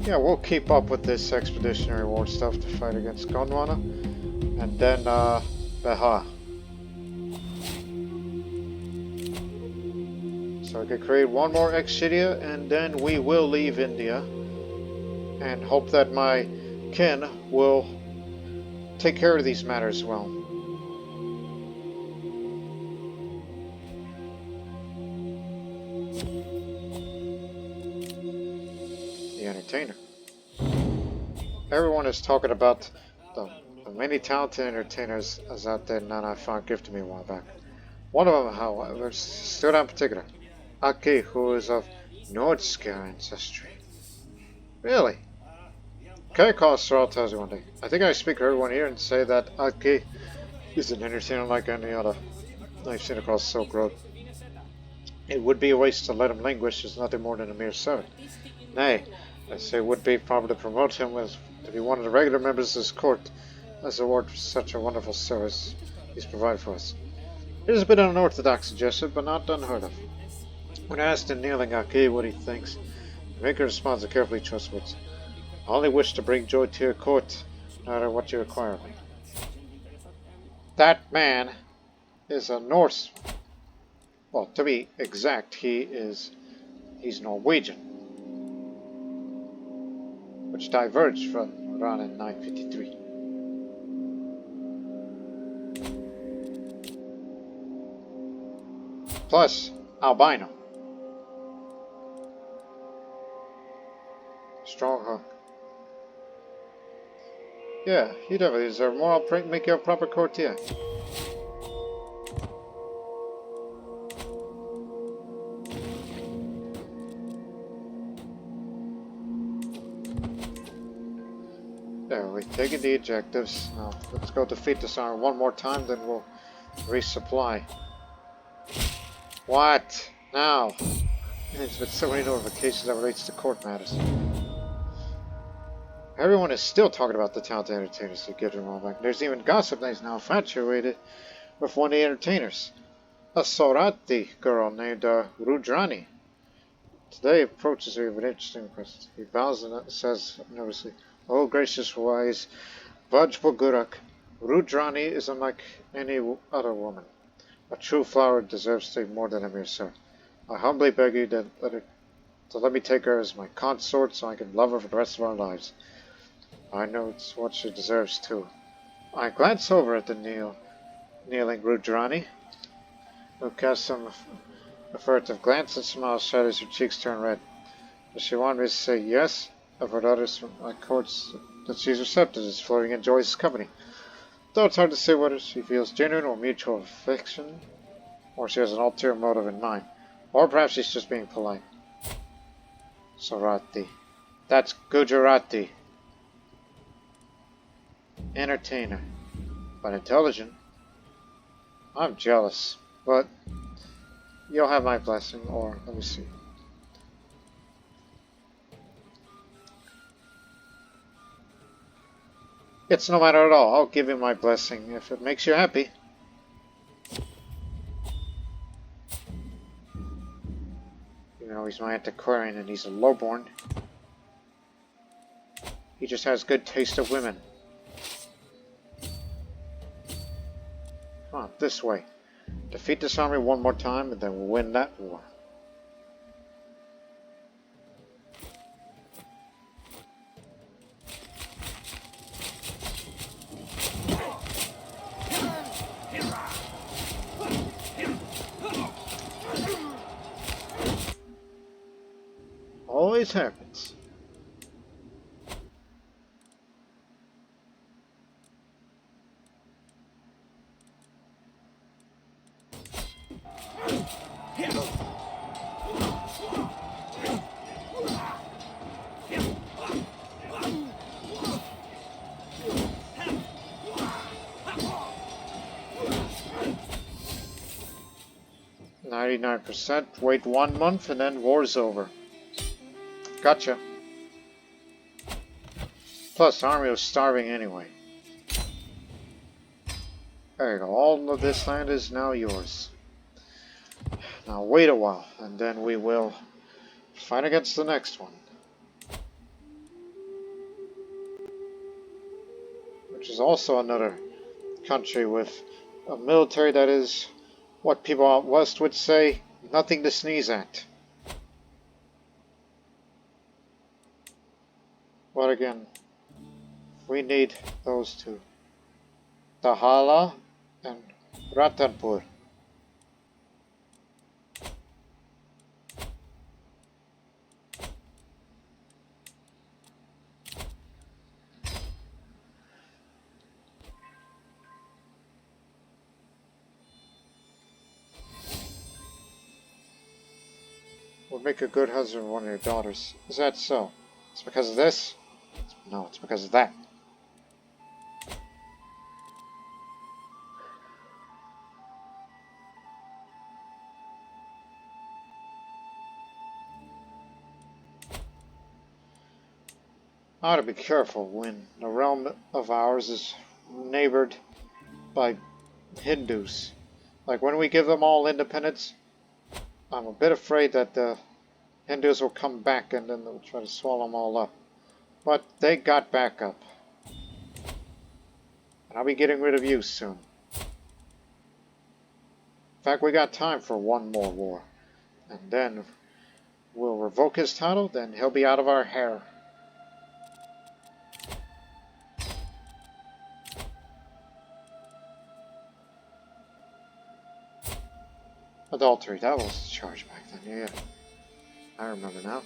Yeah, we'll keep up with this expeditionary war stuff to fight against Gondwana. And then, Beha. So I could create one more Excidia, and then we will leave India. And hope that my kin will take care of these matters well. The entertainer. Everyone is talking about the many talented entertainers as out there that I found gifted me a while back. One of them, however, stood out in particular. Aki, who is of Nordska ancestry. Really? Can I call Sorrel tells you one day? I think I speak for everyone here and say that Aki is an entertainer like any other I've seen across Silk Road. It would be a waste to let him languish as nothing more than a mere servant. Nay, I say it would be proper to promote him as to be one of the regular members of his court as a reward for such a wonderful service he's provided for us. It is a bit unorthodox suggestion, but not unheard of. When asked in kneeling Aki what he thinks, the maker responds a carefully chosen words. I only wish to bring joy to your court, no matter what you require of me. That man is a Norse. Well, to be exact, he's Norwegian, which diverged from Iran in 953. Plus, albino. Strong, huh? Yeah, you definitely deserve more. I'll make you a proper courtier. There, we've taken the objectives. Now, let's go defeat this army one more time, then we'll resupply. What? Now? There's been so many notifications that relates to court matters. Everyone is still talking about the talented entertainers who give them all back. There's even gossip that is now infatuated with one of the entertainers. A Sorati girl named Rudrani. Today approaches her with an interesting request. He bows and says nervously, "Oh, gracious wise Vajbagurak, Rudrani is unlike any other woman. A true flower deserves to be more than a mere servant. I humbly beg you to let me take her as my consort so I can love her for the rest of our lives. I know it's what she deserves too." I glance over at the kneeling Rudrani, who casts some a furtive glance and smiles shut as her cheeks turn red. Does she want me to say yes? I've heard others from my courts that she's receptive as Florian enjoys his company. Though it's hard to say whether she feels genuine or mutual affection, or she has an ulterior motive in mind, or perhaps she's just being polite. Sorati. That's Gujarati. Entertainer. But intelligent. I'm jealous, but you'll have my blessing, or let me see. It's no matter at all. I'll give you my blessing if it makes you happy. Even though he's my antiquarian and he's a lowborn, he just has good taste of women. Come on, this way. Defeat this army one more time and then we'll win that war. Always happens. %. Wait 1 month and then war's over. Gotcha. Plus, army was starving anyway. There you go. All of this land is now yours. Now wait a while, and then we will fight against the next one. which is also another country with a military that is what people out west would say, nothing to sneeze at. But again, we need those two. Tahala and Ratanpur. Would make a good husband one of your daughters. Is that so? It's because of this? No, it's because of that. I ought to be careful when the realm of ours is neighbored by Hindus. Like when we give them all independence, I'm a bit afraid that the Hindus will come back and then they'll try to swallow them all up. But they got back up. And I'll be getting rid of you soon. In fact, we got time for one more war. And then we'll revoke his title, then he'll be out of our hair. Adultery, that was the charge back then, yeah. I remember now.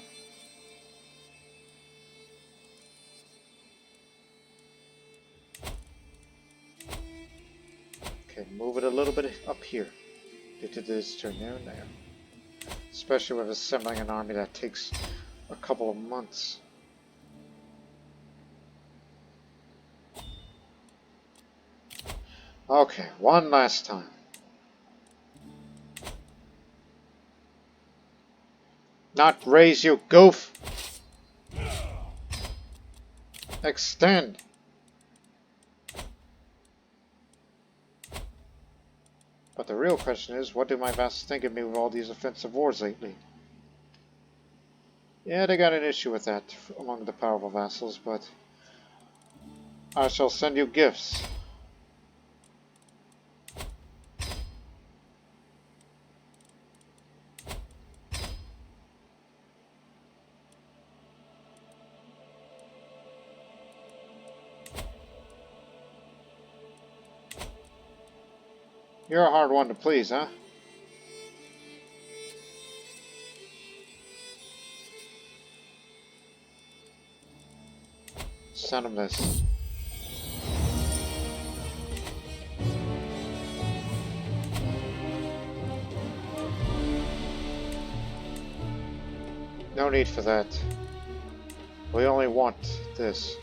Okay, move it a little bit up here. Get to this turn there and there. Especially with assembling an army that takes a couple of months. Okay, one last time. Not raise, you goof! Extend! But the real question is, what do my vassals think of me with all these offensive wars lately? Yeah, they got an issue with that among the powerful vassals, but I shall send you gifts. You're a hard one to please, huh? Send him this. No need for that. We only want this.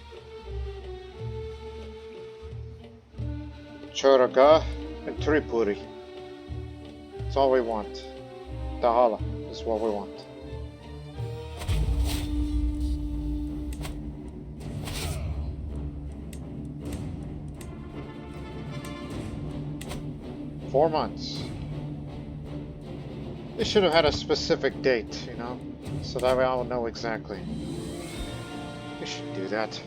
Choraga and Tripuri. That's all we want. Dahala is what we want. Four months. They should have had a specific date, you know, so that way I'll know exactly. We should do that.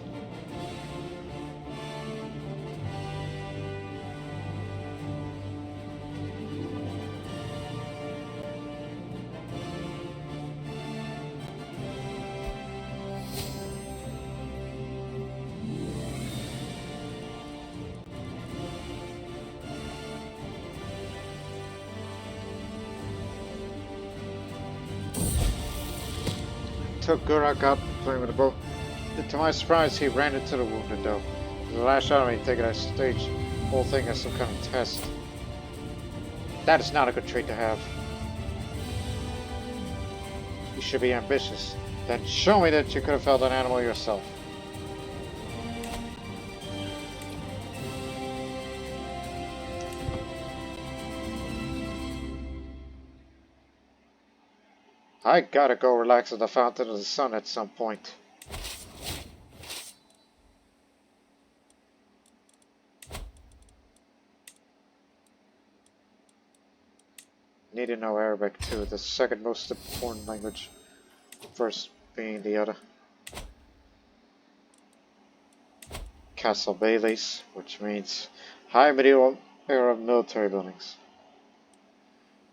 Took Gurak up, playing with the bow. To my surprise, he ran into the wounded doe. The last shot of me, taking that stage whole thing as some kind of test. That is not a good trait to have. You should be ambitious. Then show me that you could have felled an animal yourself. I gotta go relax at the Fountain of the Sun at some point. Need to know Arabic too, the second most important language, first being the other. castle baileys, which means high medieval era military buildings.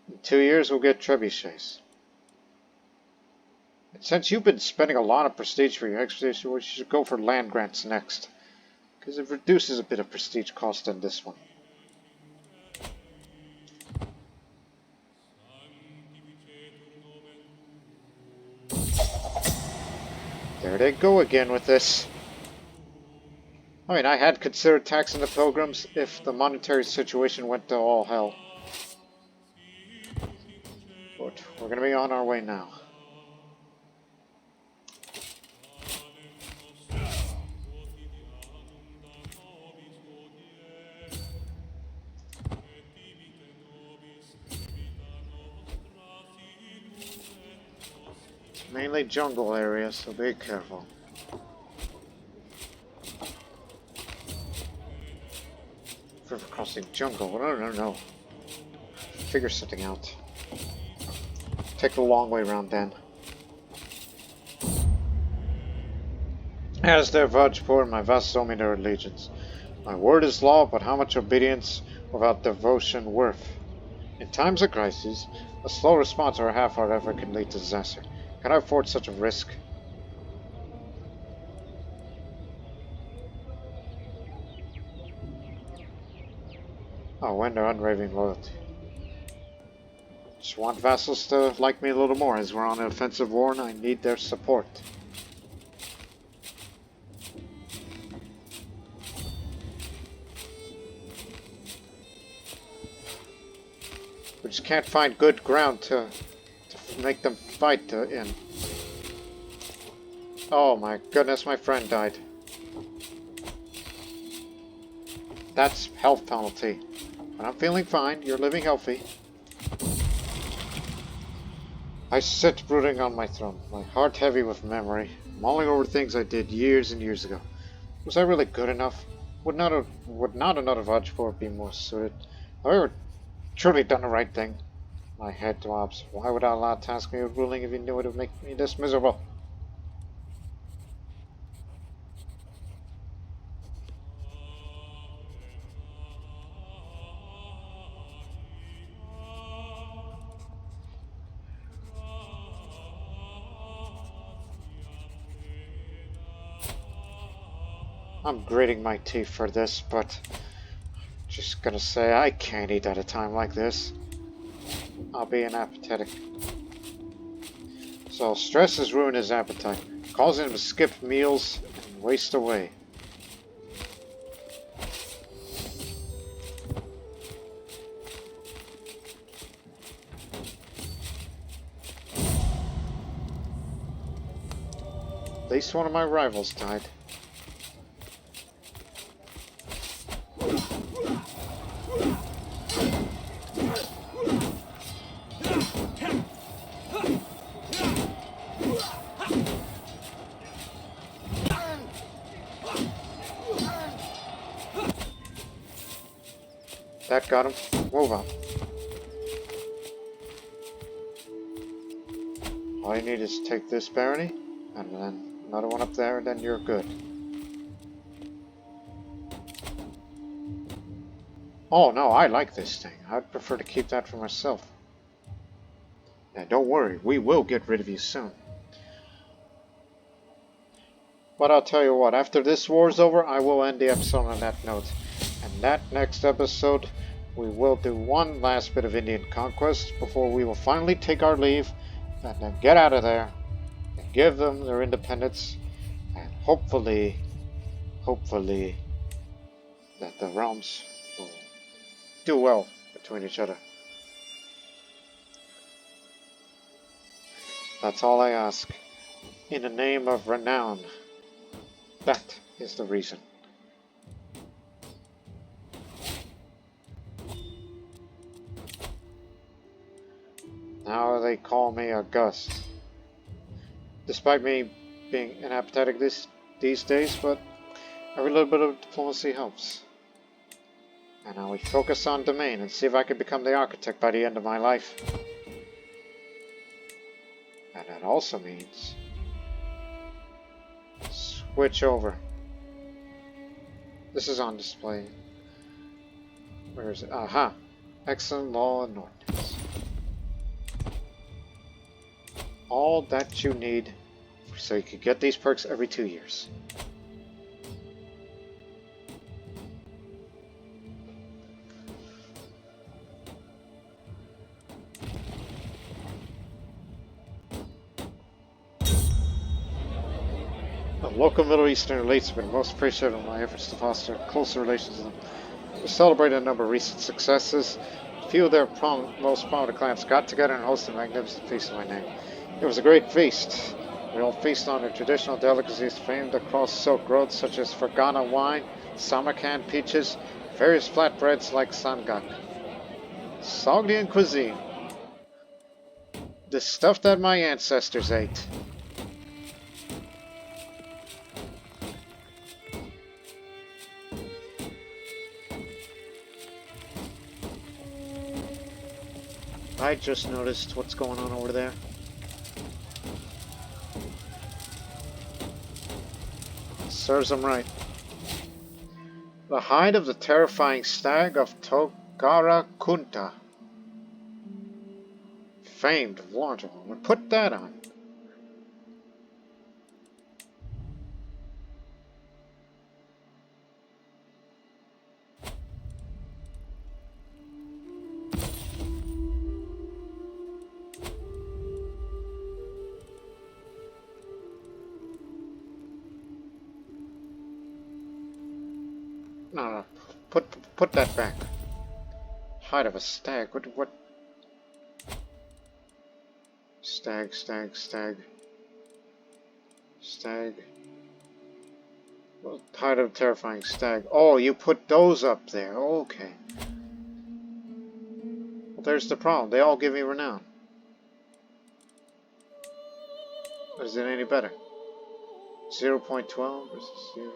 In 2 years we'll get trebuchets. And since you've been spending a lot of prestige for your expedition, we should go for land grants next, because it reduces a bit of prestige cost in this one. There they go again with this. I mean, I had considered taxing the pilgrims if the monetary situation went to all hell. But we're going to be on our way now. It's mainly jungle area, so be careful. River crossing jungle. No. Figure something out. Take the long way around then. As their Vajpur, my vassals owe me their allegiance. My word is law, but how much obedience without devotion worth? In times of crisis, a slow response or a half-hearted effort can lead to disaster. Can I afford such a risk? Oh, when their unwavering loyalty. Just want vassals to like me a little more, as we're on an offensive war and I need their support. We just can't find good ground to make them fight in. Oh my goodness, my friend died. That's health penalty. But I'm feeling fine, you're living healthy. I sit brooding on my throne, my heart heavy with memory, mulling over things I did years and years ago. Was I really good enough? Would not another Vajpur be more suited? Have I ever truly done the right thing? My head throbs. Why would Allah task me with ruling if he knew it would make me this miserable? I'm gritting my teeth for this, but just gonna say I can't eat at a time like this. I'll be inappetitic. So stress has ruined his appetite, causing him to skip meals and waste away. At least one of my rivals died. That got him. Move on. All you need is to take this barony, and then another one up there, and then you're good. Oh no, I like this thing. I'd prefer to keep that for myself. Now don't worry, we will get rid of you soon. But I'll tell you what, after this war's over, I will end the episode on that note. And that next episode, we will do one last bit of Indian conquest before we will finally take our leave and then get out of there and give them their independence, and hopefully that the realms will do well between each other. That's all I ask. In the name of Renown. That is the reason. Now they call me August. Despite me being inappetitic these days, but every little bit of diplomacy helps. And now we focus on domain and see if I can become the architect by the end of my life. And that also means switch over This is on display. Where is it? Aha! Excellent law and ordinance. All that you need so you can get these perks every 2 years. The local Middle Eastern elites have been most appreciative of my efforts to foster closer relations with them. We celebrated a number of recent successes. A few of their most prominent clans got together and hosted a magnificent feast in my name. It was a great feast. We all feasted on their traditional delicacies famed across Silk Road, such as Fergana wine, Samarkand peaches, various flatbreads like sangak. Sogdian cuisine. The stuff that my ancestors ate. I just noticed what's going on over there. Serves them right. The hide of the terrifying stag of Togara Kunta. Famed water woman. Put that on. No. Put that back. Hide of a stag. What? Stag. Well, hide of a terrifying stag. Oh, you put those up there. Okay. Well, there's the problem. They all give me renown. Is it any better? 0.12 versus 0.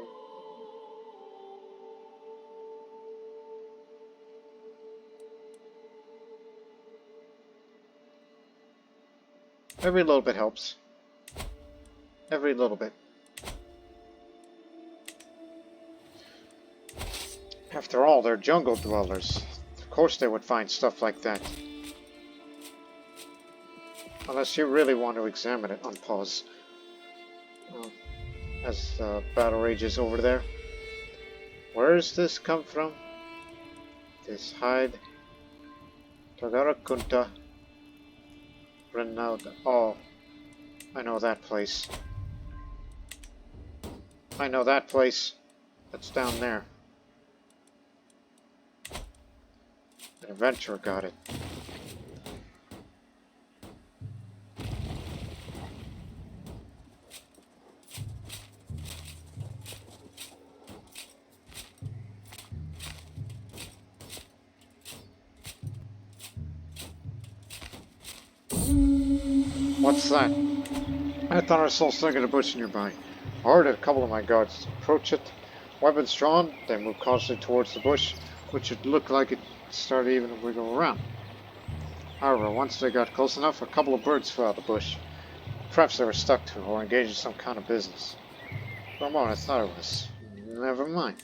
Every little bit helps. Every little bit. After all, they're jungle dwellers. Of course they would find stuff like that. Unless you really want to examine it on pause. As battle rages over there. Where does this come from? This hide. Tagarakunta. Renown. Oh, I know that place. I know that place. That's down there. An adventurer got it. What's that? I thought I saw something in a bush nearby. I ordered a couple of my guards to approach it. Weapons drawn, they moved cautiously towards the bush, which it looked like it started even to wiggle around. However, once they got close enough, a couple of birds flew out of the bush. Perhaps they were stuck to or engaged in some kind of business. For a moment I thought it was. Never mind.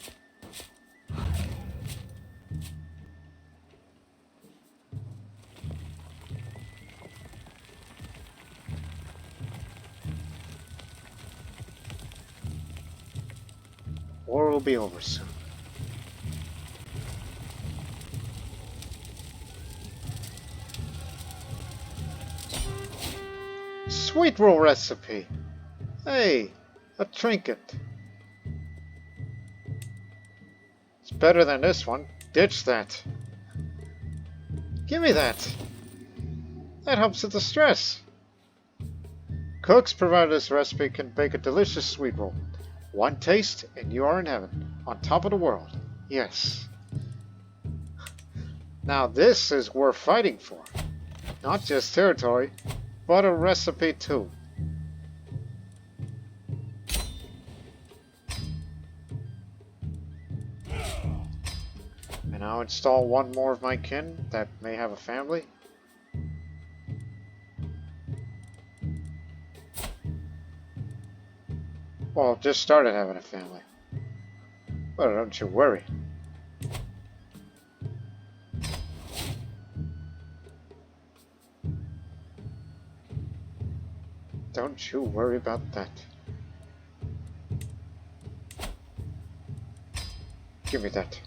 War will be over soon. Sweet roll recipe. Hey, a trinket. It's better than this one. Ditch that. Give me that. That helps with the stress. Cooks provided this recipe can bake a delicious sweet roll. One taste and you are in heaven, on top of the world. Yes. Now this is worth fighting for. Not just territory, but a recipe too. And I'll install one more of my kin that may have a family. Well, just started having a family. But don't you worry. Don't you worry about that. Give me that.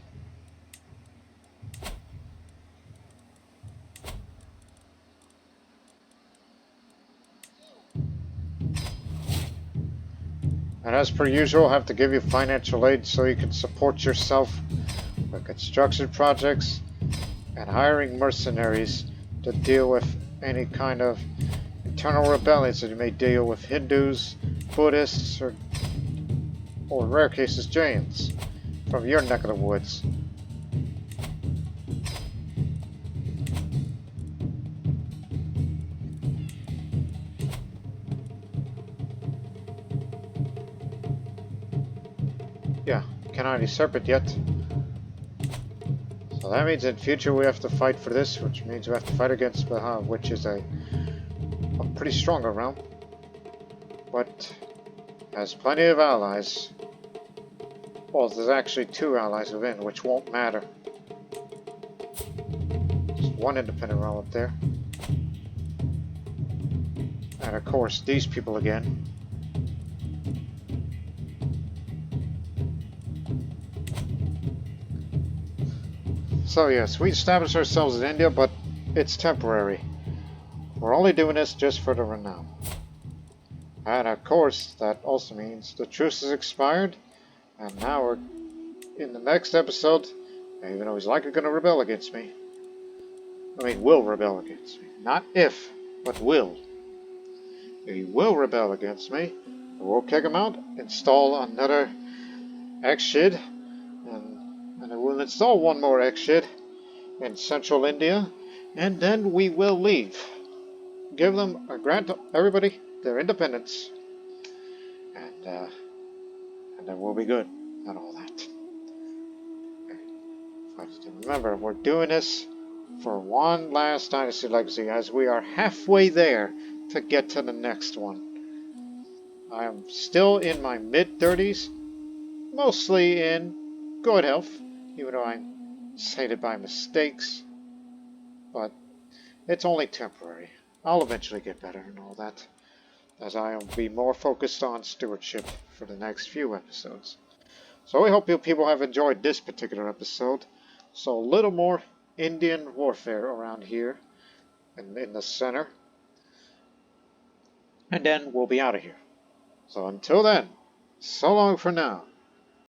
And as per usual, I have to give you financial aid so you can support yourself with construction projects and hiring mercenaries to deal with any kind of internal rebellions that you may deal with Hindus, Buddhists, or in rare cases Jains from your neck of the woods. Yeah, cannot usurp it yet. So that means in future we have to fight for this, which means we have to fight against Baha, which is a pretty stronger realm. But has plenty of allies. Well, there's actually 2 allies within, which won't matter. Just 1 independent realm up there. And of course, these people again. So yes, we established ourselves in India, but it's temporary. We're only doing this just for the renown. And of course, that also means the truce is expired, and now we're in the next episode, even though he's likely going to rebel against me. I mean, will rebel against me. Not if, but will. He will rebel against me. We'll kick him out, install another X-Shid, and I will install 1 more X-Shid in central India, and then we will leave. Give them a grant everybody their independence, and then we'll be good and all that. But remember, we're doing this for one last Dynasty Legacy, as we are halfway there to get to the next one. I am still in my mid-30s, mostly in good health, even though I'm sated by mistakes, but it's only temporary. I'll eventually get better and all that, as I'll be more focused on stewardship for the next few episodes. So I hope you people have enjoyed this particular episode. So a little more Indian warfare around here and in the center. And then we'll be out of here. So until then, so long for now.